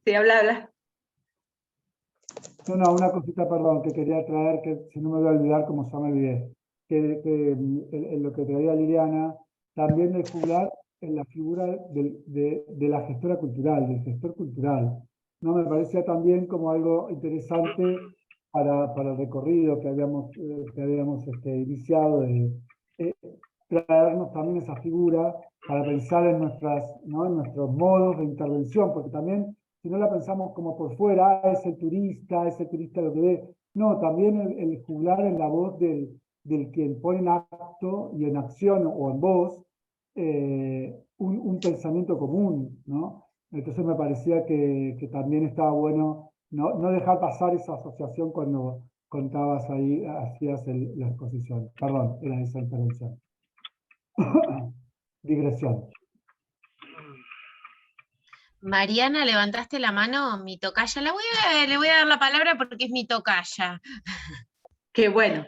sí, habla. No, una cosita, perdón, que quería traer, que si no me voy a olvidar, como ya me olvidé, que en lo que traía Liliana, también de juglar en la figura de la gestora cultural, del gestor cultural. No me parecía también como algo interesante para el recorrido que habíamos iniciado, de traernos también esa figura para pensar en ¿no? en nuestros modos de intervención, porque también si no la pensamos como por fuera, es el turista lo que ve. No, también el juglar en la voz del quien pone en acto y en acción o en voz un pensamiento común, ¿no? Entonces me parecía que también estaba bueno no dejar pasar esa asociación cuando contabas ahí, hacías la exposición. Perdón, era esa intervención. Digresión. Mariana, levantaste la mano, mi tocaya, le voy a dar la palabra porque es mi tocaya. Qué bueno.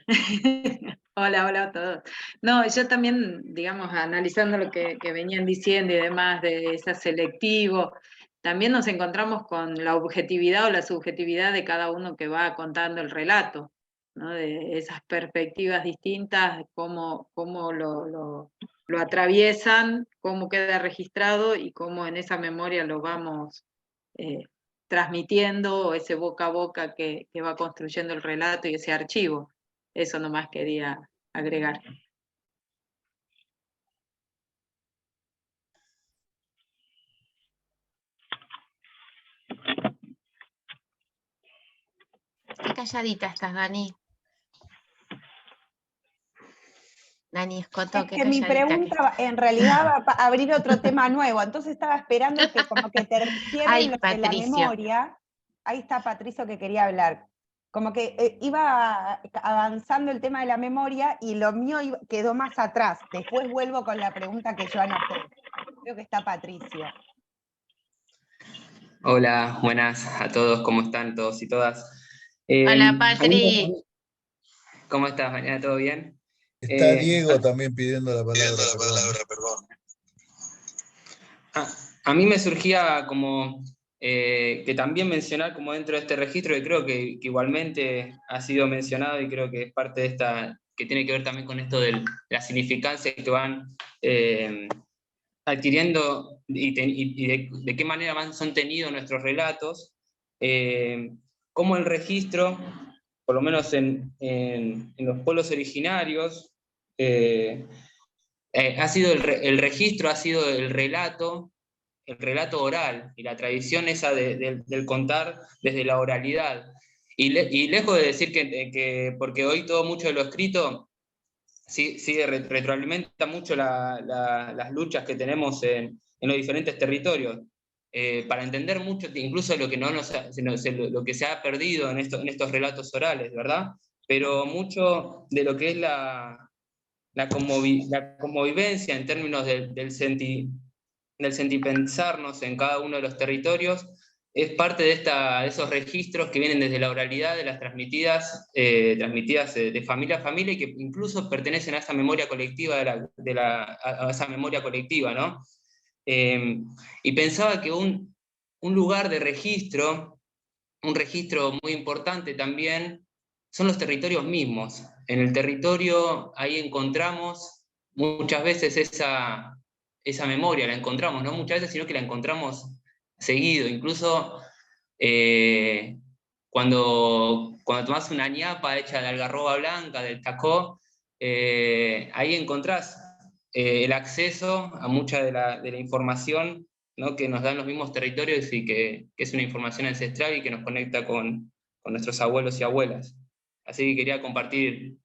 Hola, hola a todos. No, yo también, digamos, analizando lo que venían diciendo y demás de ese selectivo, también nos encontramos con la objetividad o la subjetividad de cada uno que va contando el relato, ¿no? De esas perspectivas distintas, cómo lo atraviesan, cómo queda registrado y cómo en esa memoria lo vamos transmitiendo, ese boca a boca que va construyendo el relato y ese archivo. Eso nomás quería agregar. Qué calladita estás, Dani. Dani Escoto, Es qué que mi calladita que pregunta en realidad va a abrir otro tema nuevo, entonces estaba esperando que como que te cierren Ay, lo de la Patricio. memoria. Ahí está Patricio que quería hablar. Como que iba avanzando el tema de la memoria y lo mío quedó más atrás. Después vuelvo con la pregunta que yo anoté. Creo que está Patricio. Hola, buenas a todos, ¿cómo están todos y todas? Hola, Patri. ¿Cómo estás, Mariana? ¿Todo bien? Está Diego también pidiendo la palabra, perdón. A mí me surgía como que también mencionar como dentro de este registro, que creo que igualmente ha sido mencionado y creo que es parte de esta, que tiene que ver también con esto de la significancia que van adquiriendo y de qué manera son tenidos nuestros relatos, cómo el registro, por lo menos en los pueblos originarios, ha sido el registro, ha sido el relato oral, y la tradición esa del contar desde la oralidad. Y lejos de decir porque hoy todo mucho de lo escrito sí retroalimenta mucho las luchas que tenemos en los diferentes territorios, para entender mucho, incluso lo que, lo que se ha perdido en estos relatos orales, ¿verdad? Pero mucho de lo que es la convivencia en términos del sentipensarnos en cada uno de los territorios, es parte de esos registros que vienen desde la oralidad de las transmitidas de familia a familia, y que incluso pertenecen a esa memoria colectiva, a esa memoria colectiva, ¿no? Y pensaba que un lugar de registro, un registro muy importante también, son los territorios mismos. En el territorio ahí encontramos muchas veces esa memoria, la encontramos, no muchas veces, sino que la encontramos seguido. Incluso cuando tomás una ñapa hecha de algarroba blanca, del tacó, ahí encontrás el acceso a mucha de la información, ¿no?, que nos dan los mismos territorios, y que es una información ancestral y que nos conecta con nuestros abuelos y abuelas. Así que quería compartir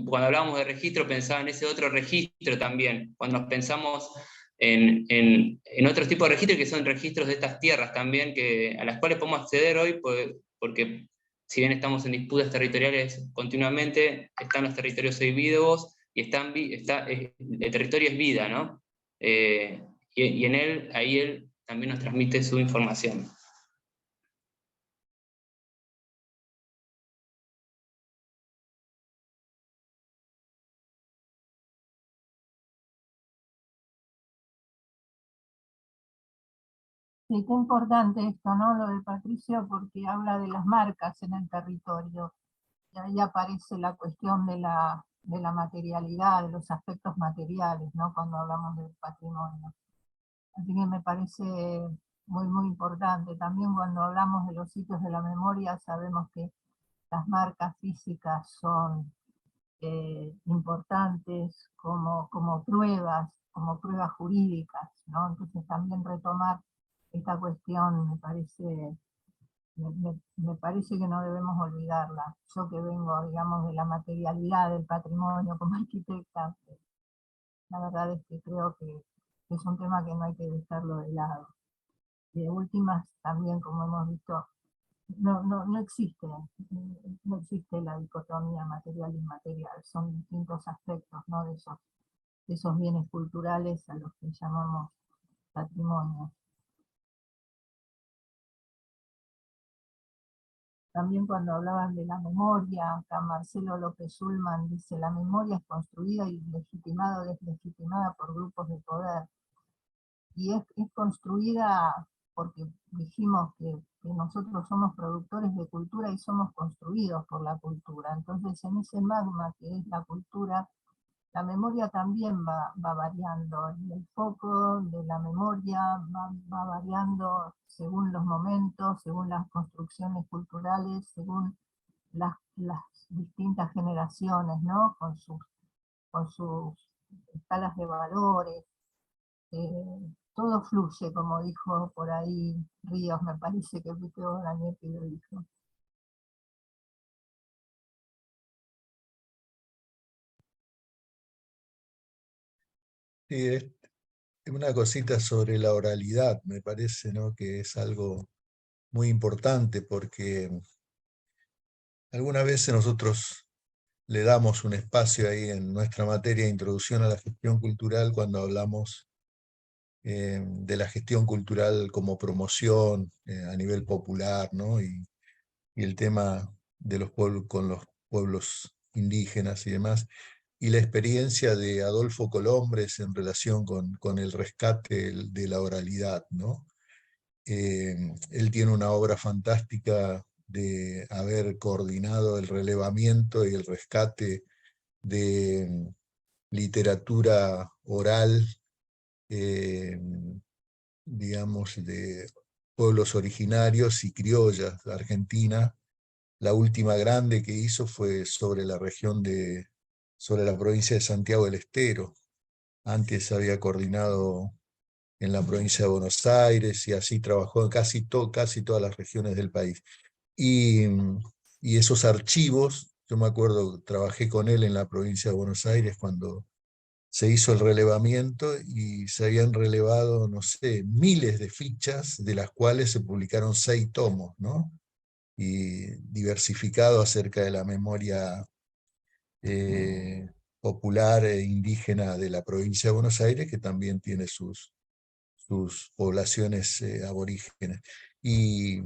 cuando hablábamos de registro, pensaba en ese otro registro también, cuando nos pensamos en otros tipos de registros, que son registros de estas tierras también, a las cuales podemos acceder hoy, porque si bien estamos en disputas territoriales continuamente, están los territorios hoy vivos, y el territorio es vida, ¿no? Y en ahí él también nos transmite su información. Sí, qué importante esto, ¿no? Lo de Patricio, porque habla de las marcas en el territorio. Y ahí aparece la cuestión de la materialidad, de los aspectos materiales, ¿no?, cuando hablamos del patrimonio. Así que me parece muy, muy importante. También cuando hablamos de los sitios de la memoria, sabemos que las marcas físicas son importantes como pruebas jurídicas, ¿no? Entonces también retomar esta cuestión me parece que no debemos olvidarla. Yo que vengo, digamos, de la materialidad del patrimonio como arquitecta, la verdad es que creo que es un tema que no hay que dejarlo de lado. Y de últimas, también, como hemos visto, no existe la dicotomía material e inmaterial, son distintos aspectos, ¿no?, de esos bienes culturales a los que llamamos patrimonio. También cuando hablaban de la memoria, acá Marcelo López Ullman dice: la memoria es construida y legitimada o deslegitimada por grupos de poder. Y es construida porque dijimos que nosotros somos productores de cultura y somos construidos por la cultura. Entonces, en ese magma que es la cultura, la memoria también va variando, y el foco de la memoria va variando según los momentos, según las construcciones culturales, según las distintas generaciones, ¿no?, con sus escalas de valores. Todo fluye, como dijo por ahí Ríos, me parece que fuiste vos, Daniel, que lo dijo. Sí, es una cosita sobre la oralidad, me parece, ¿no? Que es algo muy importante porque algunas veces nosotros le damos un espacio ahí en nuestra materia de introducción a la gestión cultural cuando hablamos de la gestión cultural como promoción a nivel popular, ¿no? Y el tema de los pueblos con los pueblos indígenas y demás, y la experiencia de Adolfo Colombres en relación con el rescate de la oralidad, ¿no? Él tiene una obra fantástica de haber coordinado el relevamiento y el rescate de literatura oral, digamos, de pueblos originarios y criollas de Argentina. La última grande que hizo fue sobre la región sobre la provincia de Santiago del Estero. Antes había coordinado en la provincia de Buenos Aires y así trabajó en casi todas las regiones del país. Y esos archivos, yo me acuerdo, trabajé con él en la provincia de Buenos Aires cuando se hizo el relevamiento y se habían relevado, no sé, miles de fichas, de las cuales se publicaron 6 tomos, ¿no? Y diversificado acerca de la memoria popular e indígena de la provincia de Buenos Aires, que también tiene sus poblaciones aborígenes. Y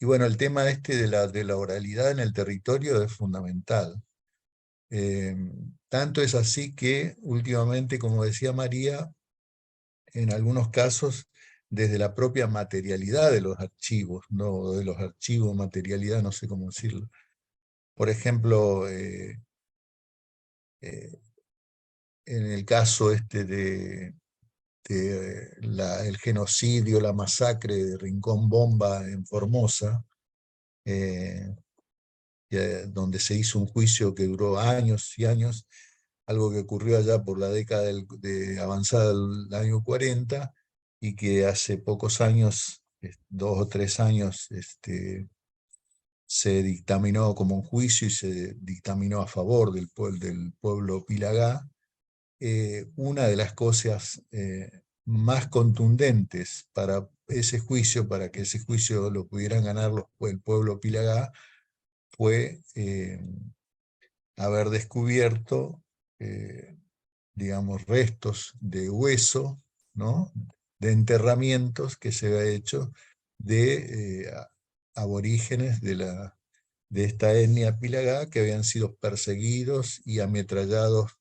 bueno, el tema de la oralidad en el territorio es fundamental. Tanto es así que últimamente, como decía María, en algunos casos, desde la propia materialidad de los archivos, no de los archivos, materialidad, no sé cómo decirlo. Por ejemplo, en el caso el genocidio, la masacre de Rincón Bomba en Formosa, donde se hizo un juicio que duró años y años, algo que ocurrió allá por la década avanzada del año 40, y que hace pocos años, 2 o 3 años, se dictaminó como un juicio y se dictaminó a favor del pueblo Pilagá. Una de las cosas más contundentes para ese juicio, para que ese juicio lo pudieran ganar el pueblo Pilagá, fue haber descubierto, digamos, restos de hueso, ¿no? De enterramientos que se había hecho de aborígenes de esta etnia Pilagá, que habían sido perseguidos y ametrallados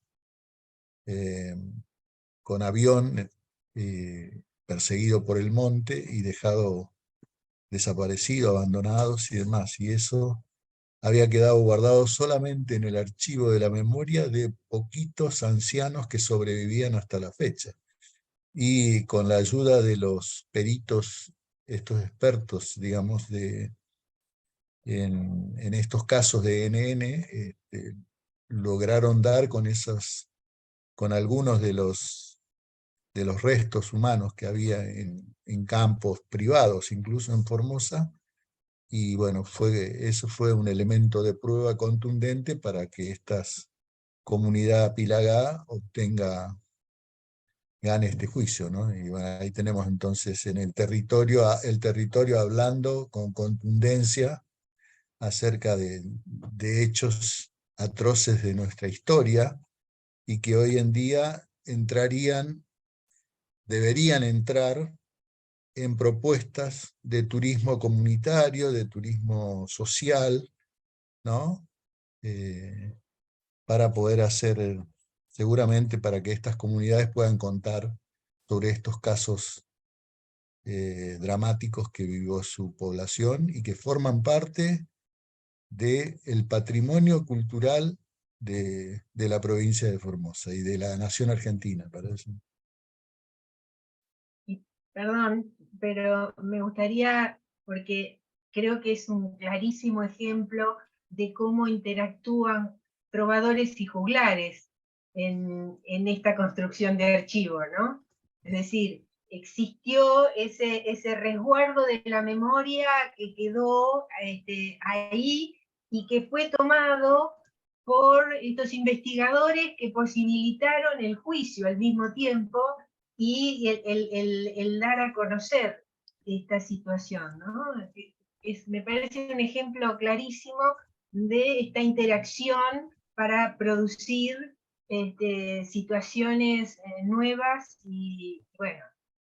con avión, perseguido por el monte y dejado desaparecido, abandonados y demás. Y eso había quedado guardado solamente en el archivo de la memoria de poquitos ancianos que sobrevivían hasta la fecha. Y con la ayuda de los peritos, estos expertos, digamos, en estos casos de NN, lograron dar con algunos de los restos humanos que había en campos privados, incluso en Formosa. Y bueno, eso fue un elemento de prueba contundente para que esta comunidad Pilagá gane este juicio, ¿no? Y bueno, ahí tenemos entonces en el territorio hablando con contundencia acerca de hechos atroces de nuestra historia, y que hoy en día deberían entrar en propuestas de turismo comunitario, de turismo social, ¿no? Para poder hacer, seguramente para que estas comunidades puedan contar sobre estos casos dramáticos que vivió su población y que forman parte del patrimonio cultural de la provincia de Formosa y de la nación argentina, parece. Perdón, pero me gustaría, porque creo que es un clarísimo ejemplo de cómo interactúan trovadores y juglares en esta construcción de archivo, ¿no? Es decir, existió ese resguardo de la memoria que quedó ahí y que fue tomado por estos investigadores que posibilitaron el juicio al mismo tiempo y el dar a conocer esta situación, ¿no? Me parece un ejemplo clarísimo de esta interacción para producir situaciones nuevas y, bueno,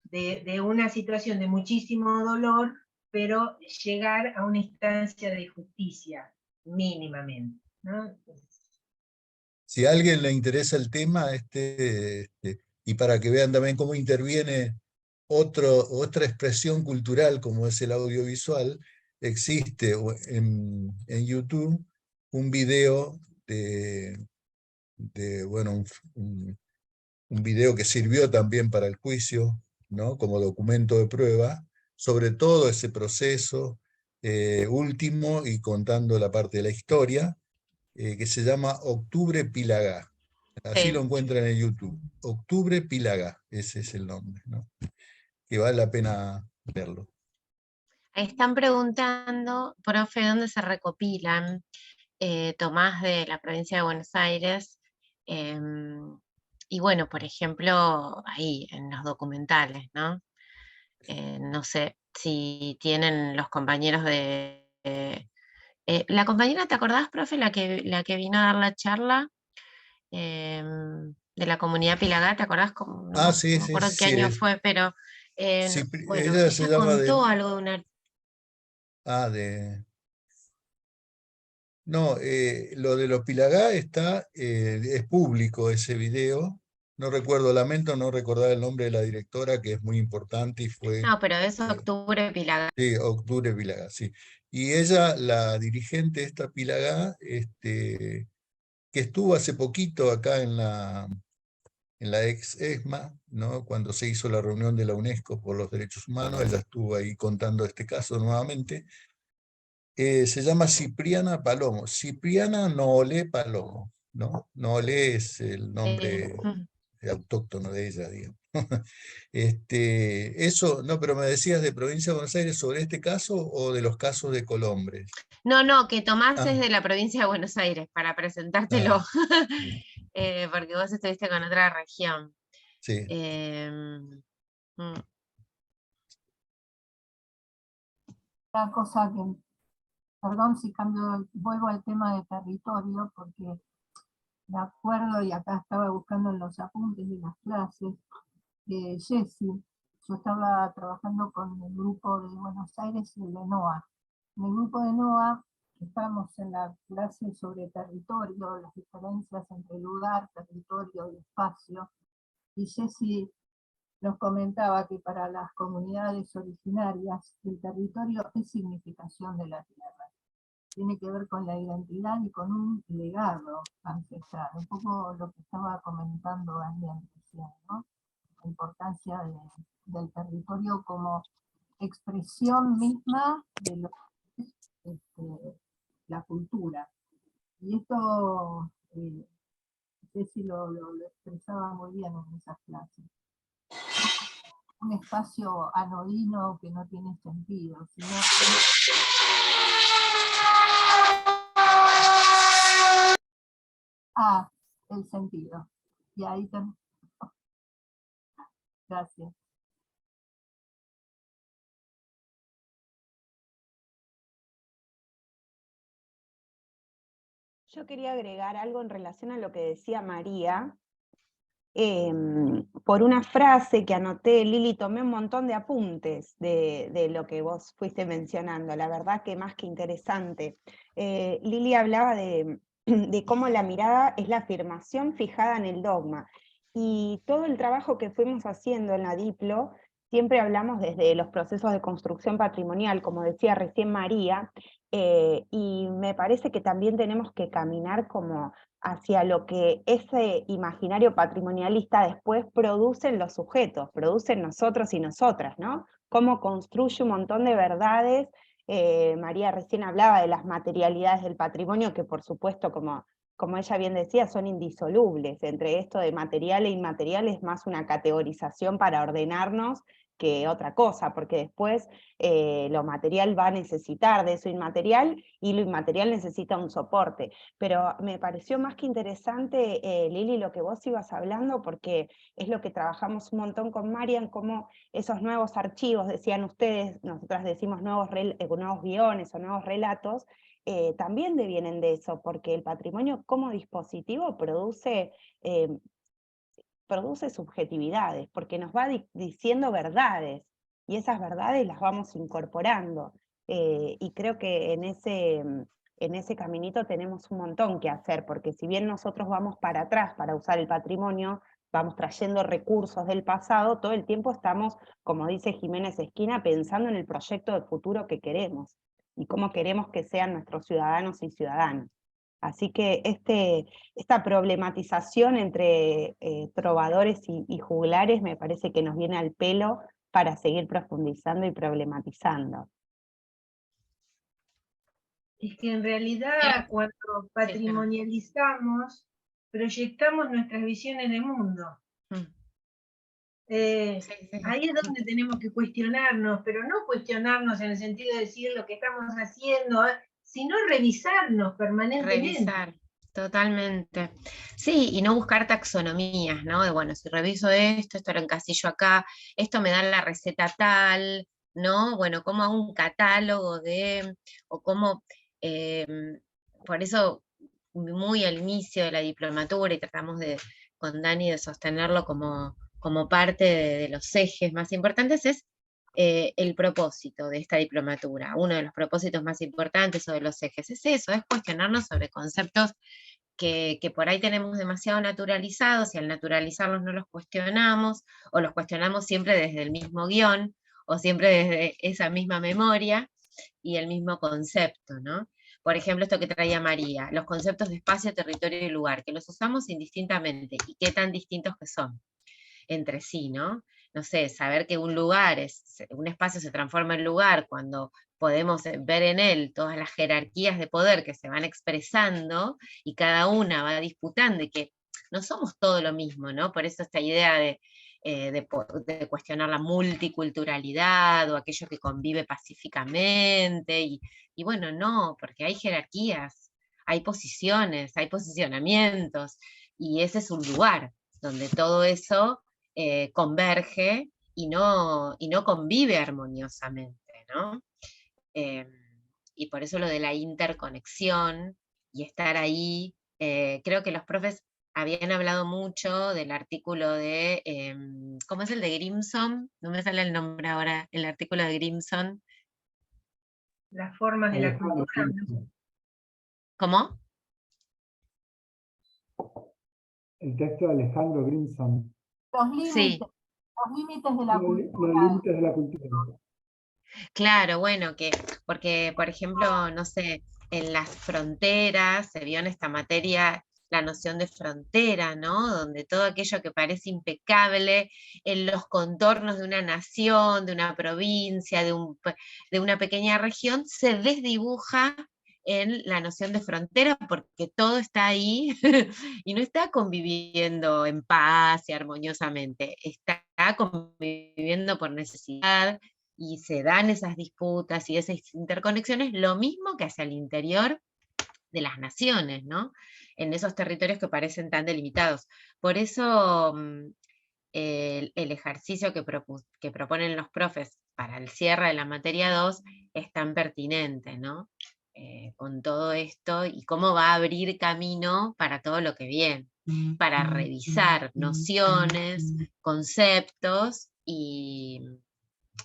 de una situación de muchísimo dolor, pero llegar a una instancia de justicia mínimamente, ¿no? Si a alguien le interesa el tema, y para que vean también cómo interviene otra expresión cultural como es el audiovisual, existe en YouTube un video bueno, un video que sirvió también para el juicio, ¿no? Como documento de prueba, sobre todo ese proceso último y contando la parte de la historia, que se llama Octubre Pilagá. Así lo encuentran en YouTube. Octubre Pilagá, ese es el nombre, ¿no? Que vale la pena verlo. Están preguntando, profe, ¿dónde se recopilan? Tomás de la provincia de Buenos Aires, y bueno, por ejemplo, ahí en los documentales, ¿no? No sé si tienen los compañeros de... la compañera, ¿te acordás, profe, la que vino a dar la charla de la comunidad Pilagá? ¿Te acordás? No Sí, me acuerdo sí, qué sí. año fue, pero bueno, Ella se llama contó algo de una... No, lo de los Pilagá es público ese video. No recuerdo, lamento no recordar el nombre de la directora, que es muy importante y fue... No, pero es Octubre Pilagá. Sí, Octubre Pilagá, sí. Y ella, la dirigente de esta Pilagá, que estuvo hace poquito acá en la ex ESMA, ¿no? Cuando se hizo la reunión de la UNESCO por los derechos humanos, ella estuvo ahí contando este caso nuevamente. Se llama Cipriana Palomo, Cipriana Noolé Palomo, ¿no? Noolé es el nombre autóctono de ella, digamos. Eso, no, pero me decías de Provincia de Buenos Aires sobre este caso o de los casos de Colombres. No, que Tomás es de la provincia de Buenos Aires, para presentártelo, porque vos estuviste con otra región. Sí. Una cosa que, perdón si vuelvo al tema de territorio, porque me acuerdo, y acá estaba buscando en los apuntes de las clases, Jessy, yo estaba trabajando con el grupo de Buenos Aires y el de NOA. En el grupo de NOA estamos en la clase sobre territorio, las diferencias entre lugar, territorio y espacio, y Jessy nos comentaba que para las comunidades originarias el territorio es significación de la tierra. Tiene que ver con la identidad y con un legado ancestral, un poco lo que estaba comentando Daniel recién, ¿no? La importancia del territorio como expresión misma de lo que es la cultura. Y esto Ceci lo expresaba muy bien en esas clases. Un espacio anodino que no tiene sentido, sino el sentido. Y ahí también. Gracias. Yo quería agregar algo en relación a lo que decía María. Por una frase que anoté, Lili, tomé un montón de apuntes de lo que vos fuiste mencionando, la verdad que más que interesante. Lili hablaba de cómo la mirada es la afirmación fijada en el dogma, y todo el trabajo que fuimos haciendo en la Diplo, siempre hablamos desde los procesos de construcción patrimonial, como decía recién María, y me parece que también tenemos que caminar como hacia lo que ese imaginario patrimonialista después produce en los sujetos, produce en nosotros y nosotras, ¿no? Cómo construye un montón de verdades. María recién hablaba de las materialidades del patrimonio, que por supuesto, como ella bien decía, son indisolubles. Entre esto de material e inmaterial es más una categorización para ordenarnos que otra cosa, porque después lo material va a necesitar de eso inmaterial, y lo inmaterial necesita un soporte. Pero me pareció más que interesante, Lili, lo que vos ibas hablando, porque es lo que trabajamos un montón con Marian, como esos nuevos archivos, decían ustedes, nosotras decimos nuevos guiones o nuevos relatos, también devienen de eso, porque el patrimonio como dispositivo produce subjetividades, porque nos va diciendo verdades, y esas verdades las vamos incorporando. Y creo que en ese caminito tenemos un montón que hacer, porque si bien nosotros vamos para atrás para usar el patrimonio, vamos trayendo recursos del pasado, todo el tiempo estamos, como dice Jiménez Esquina, pensando en el proyecto de futuro que queremos, y cómo queremos que sean nuestros ciudadanos y ciudadanas. Así que esta problematización entre trovadores y juglares me parece que nos viene al pelo para seguir profundizando y problematizando. Es que en realidad cuando patrimonializamos, proyectamos nuestras visiones de mundo. Ahí es donde tenemos que cuestionarnos, pero no cuestionarnos en el sentido de decir lo que estamos haciendo, sino revisarnos permanentemente. Revisar, totalmente. Sí, y no buscar taxonomías, ¿no? De bueno, si reviso esto lo encasillo acá, esto me da la receta tal, ¿no? Bueno, cómo hago un catálogo o cómo, por eso muy al inicio de la diplomatura, y tratamos con Dani de sostenerlo como parte de los ejes más importantes, es el propósito de esta diplomatura. Uno de los propósitos más importantes o de los ejes es eso, es cuestionarnos sobre conceptos que por ahí tenemos demasiado naturalizados, y al naturalizarlos no los cuestionamos, o los cuestionamos siempre desde el mismo guión, o siempre desde esa misma memoria y el mismo concepto, ¿no? Por ejemplo, esto que traía María, los conceptos de espacio, territorio y lugar, que los usamos indistintamente, y qué tan distintos que son entre sí, ¿no? No sé, saber que un espacio se transforma en lugar cuando podemos ver en él todas las jerarquías de poder que se van expresando, y cada una va disputando, y que no somos todo lo mismo, ¿no? Por eso esta idea de cuestionar la multiculturalidad, o aquello que convive pacíficamente, y bueno, no, porque hay jerarquías, hay posiciones, hay posicionamientos, y ese es un lugar donde todo eso converge y no convive armoniosamente, ¿no? Y por eso lo de la interconexión y estar ahí, creo que los profes habían hablado mucho del artículo de, ¿cómo es el de Grimson? No me sale el nombre ahora, el artículo de Grimson. Las formas de la cultura. ¿Cómo? El texto de Alejandro Grimson. Los límites, Sí. los límites de la cultura. Los límites de la cultura. Claro, bueno, porque, por ejemplo, no sé, en las fronteras se vio en esta materia la noción de frontera, ¿no? Donde todo aquello que parece impecable en los contornos de una nación, de una provincia, de una pequeña región, se desdibuja en la noción de frontera, porque todo está ahí y no está conviviendo en paz y armoniosamente, está conviviendo por necesidad, y se dan esas disputas y esas interconexiones, lo mismo que hacia el interior de las naciones, ¿no? En esos territorios que parecen tan delimitados. Por eso el ejercicio que proponen los profes para el cierre de la materia 2 es tan pertinente, ¿no? Con todo esto, y cómo va a abrir camino para todo lo que viene, para revisar nociones, conceptos,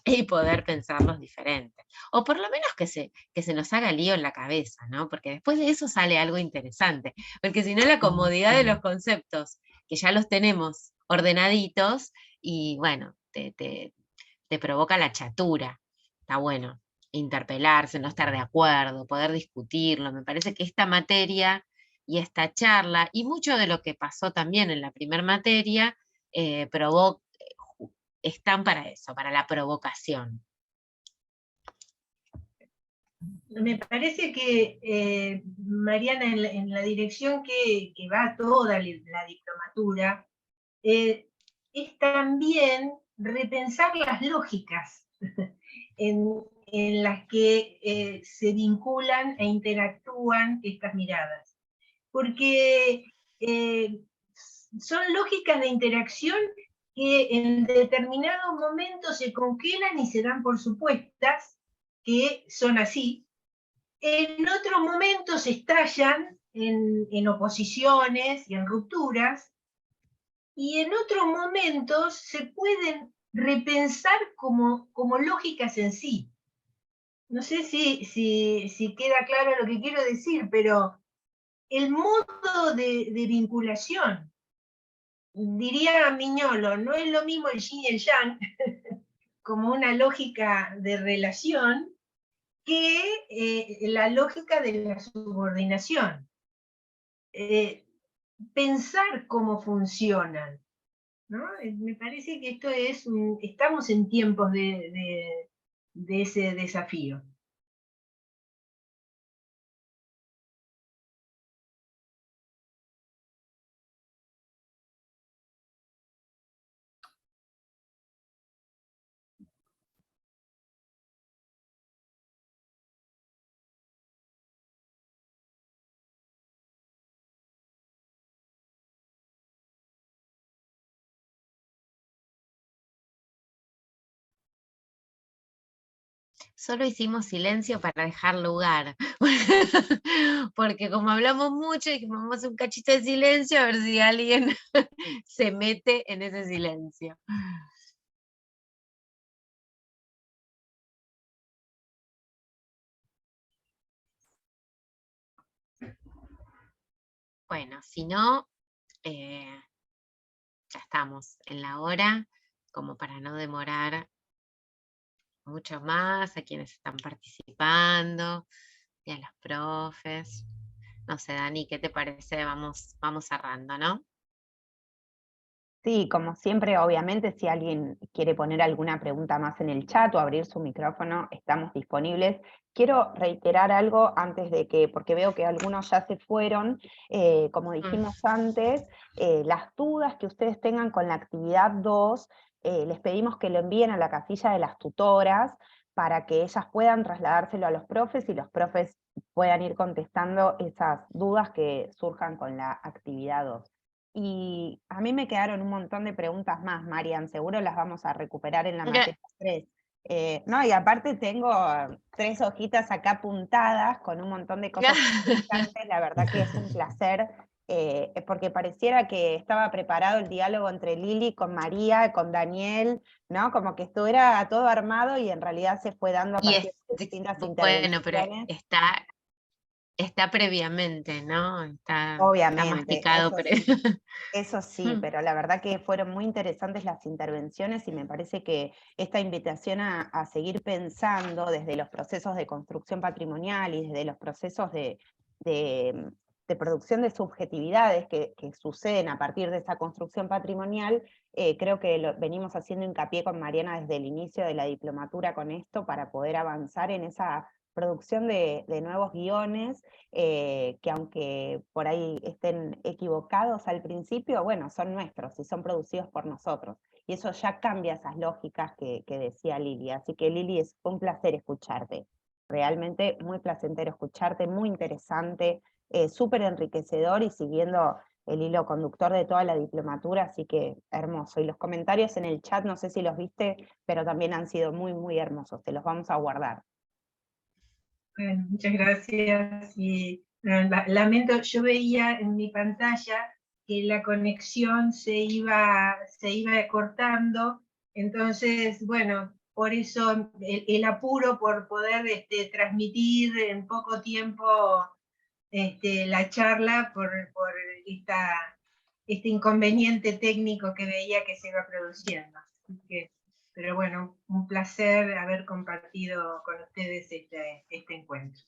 y poder pensarlos diferentes. O por lo menos que se nos haga lío en la cabeza, ¿no? Porque después de eso sale algo interesante. Porque si no, la comodidad de los conceptos, que ya los tenemos ordenaditos, y bueno, te provoca la chatura. Está bueno interpelarse, no estar de acuerdo, poder discutirlo. Me parece que esta materia y esta charla, y mucho de lo que pasó también en la primera materia, están para eso, para la provocación. Me parece que, Mariana, en la dirección que va toda la diplomatura, es también repensar las lógicas en las que se vinculan e interactúan estas miradas. Porque son lógicas de interacción que en determinados momentos se congelan y se dan por supuestas que son así. En otros momentos estallan en oposiciones y en rupturas, y en otros momentos se pueden repensar como lógicas en sí. No sé si queda claro lo que quiero decir, pero el modo de vinculación, diría Miñolo, no es lo mismo el yin y el yang, como una lógica de relación, que la lógica de la subordinación. Pensar cómo funcionan, ¿no? Me parece que esto es, estamos en tiempos de ese desafío. Solo hicimos silencio para dejar lugar, porque como hablamos mucho, dijimos, vamos a hacer un cachito de silencio a ver si alguien se mete en ese silencio. Bueno, si no, ya estamos en la hora, como para no demorar mucho más a quienes están participando y a los profes. No sé, Dani, ¿qué te parece? Vamos cerrando, ¿no? Sí, como siempre, obviamente, si alguien quiere poner alguna pregunta más en el chat o abrir su micrófono, estamos disponibles. Quiero reiterar algo antes de que, porque veo que algunos ya se fueron, como dijimos antes, las dudas que ustedes tengan con la actividad 2, les pedimos que lo envíen a la casilla de las tutoras para que ellas puedan trasladárselo a los profes y los profes puedan ir contestando esas dudas que surjan con la actividad 2. Y a mí me quedaron un montón de preguntas más, Marian, seguro las vamos a recuperar en la materia 3. No, y aparte tengo 3 hojitas acá apuntadas con un montón de cosas interesantes, la verdad que es un placer, porque pareciera que estaba preparado el diálogo entre Lili con María, con Daniel, ¿no? Como que estuviera todo armado y en realidad se fue dando a partir de distintas intervenciones. Bueno, pero está previamente, ¿no? Está Obviamente, masticado. eso sí, pero la verdad que fueron muy interesantes las intervenciones y me parece que esta invitación a seguir pensando desde los procesos de construcción patrimonial y desde los procesos de producción de subjetividades que suceden a partir de esa construcción patrimonial, creo que venimos haciendo hincapié con Mariana desde el inicio de la diplomatura con esto para poder avanzar en esa producción de nuevos guiones, que aunque por ahí estén equivocados al principio, bueno, son nuestros y son producidos por nosotros. Y eso ya cambia esas lógicas que decía Lili. Así que Lili, es un placer escucharte. Realmente muy placentero escucharte, muy interesante, súper enriquecedor y siguiendo el hilo conductor de toda la diplomatura, así que hermoso. Y los comentarios en el chat, no sé si los viste, pero también han sido muy, muy hermosos. Te los vamos a guardar. Bueno, muchas gracias. Y lamento, yo veía en mi pantalla que la conexión se iba cortando, entonces, bueno, por eso el apuro por poder transmitir en poco tiempo la charla por este inconveniente técnico que veía que se iba produciendo. Así que, pero bueno, un placer haber compartido con ustedes este encuentro.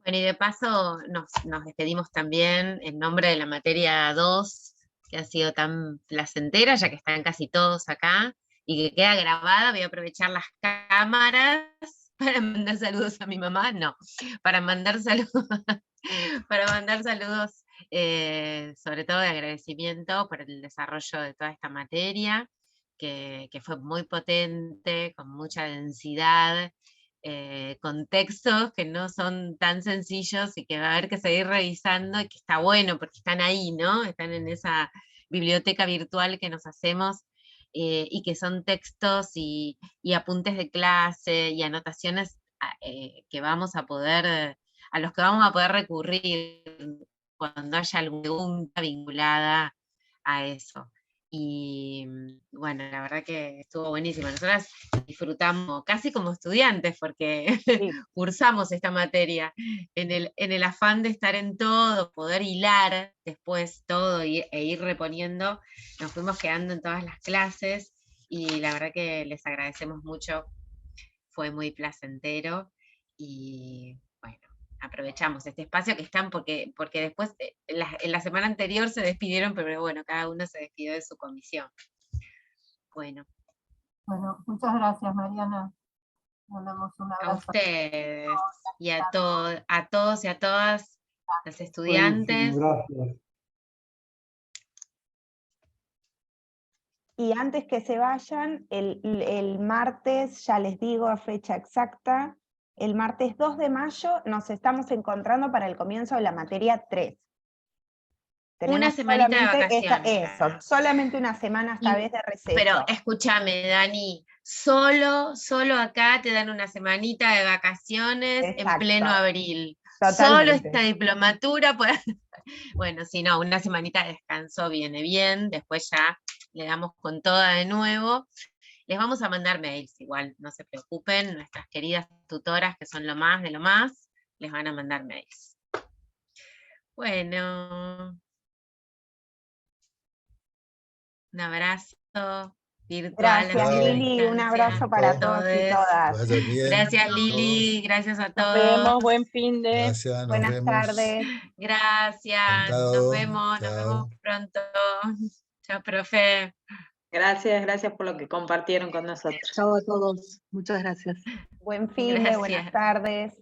Bueno, y de paso nos despedimos también en nombre de la materia 2, que ha sido tan placentera, ya que están casi todos acá, y que queda grabada. Voy a aprovechar las cámaras para mandar saludos a mi mamá, no, para mandar saludos sobre todo de agradecimiento por el desarrollo de toda esta materia, que fue muy potente, con mucha densidad, con textos que no son tan sencillos y que va a haber que seguir revisando y que está bueno porque están ahí, ¿no? Están en esa biblioteca virtual que nos hacemos y que son textos y apuntes de clase y anotaciones que vamos a poder, a los que vamos a poder recurrir cuando haya alguna pregunta vinculada a eso. Y bueno, la verdad que estuvo buenísimo. Nosotras disfrutamos casi como estudiantes porque cursamos esta materia en el afán de estar en todo, poder hilar después todo e ir reponiendo. Nos fuimos quedando en todas las clases y la verdad que les agradecemos mucho. Fue muy placentero y bueno, aprovechamos este espacio que están porque después en la semana anterior se despidieron, pero bueno, cada uno se despidió de su comisión. Bueno. Bueno, muchas gracias, Mariana. Mandamos un abrazo. A ustedes y a todos y a todas las estudiantes. Gracias. Y antes que se vayan, el martes, ya les digo a fecha exacta, el martes 2 de mayo nos estamos encontrando para el comienzo de la materia 3. Una semanita de vacaciones. Solamente una semana esta vez de receso. Pero escúchame, Dani, solo acá te dan una semanita de vacaciones. Exacto. En pleno abril. Totalmente. Solo esta diplomatura. Bueno, si no, una semanita de descanso viene bien, después ya le damos con toda de nuevo. Les vamos a mandar mails igual, no se preocupen, nuestras queridas tutoras, que son lo más de lo más, les van a mandar mails. Bueno. Un abrazo virtual. Gracias, Lili, un abrazo para todos y todas. Gracias, Lili, gracias a todos. Nos vemos, buen fin de. Gracias, buenas tardes. Gracias, nos vemos pronto. Chao, profe. Gracias por lo que compartieron con nosotros. Chao a todos, muchas gracias. Buen fin de, buenas tardes.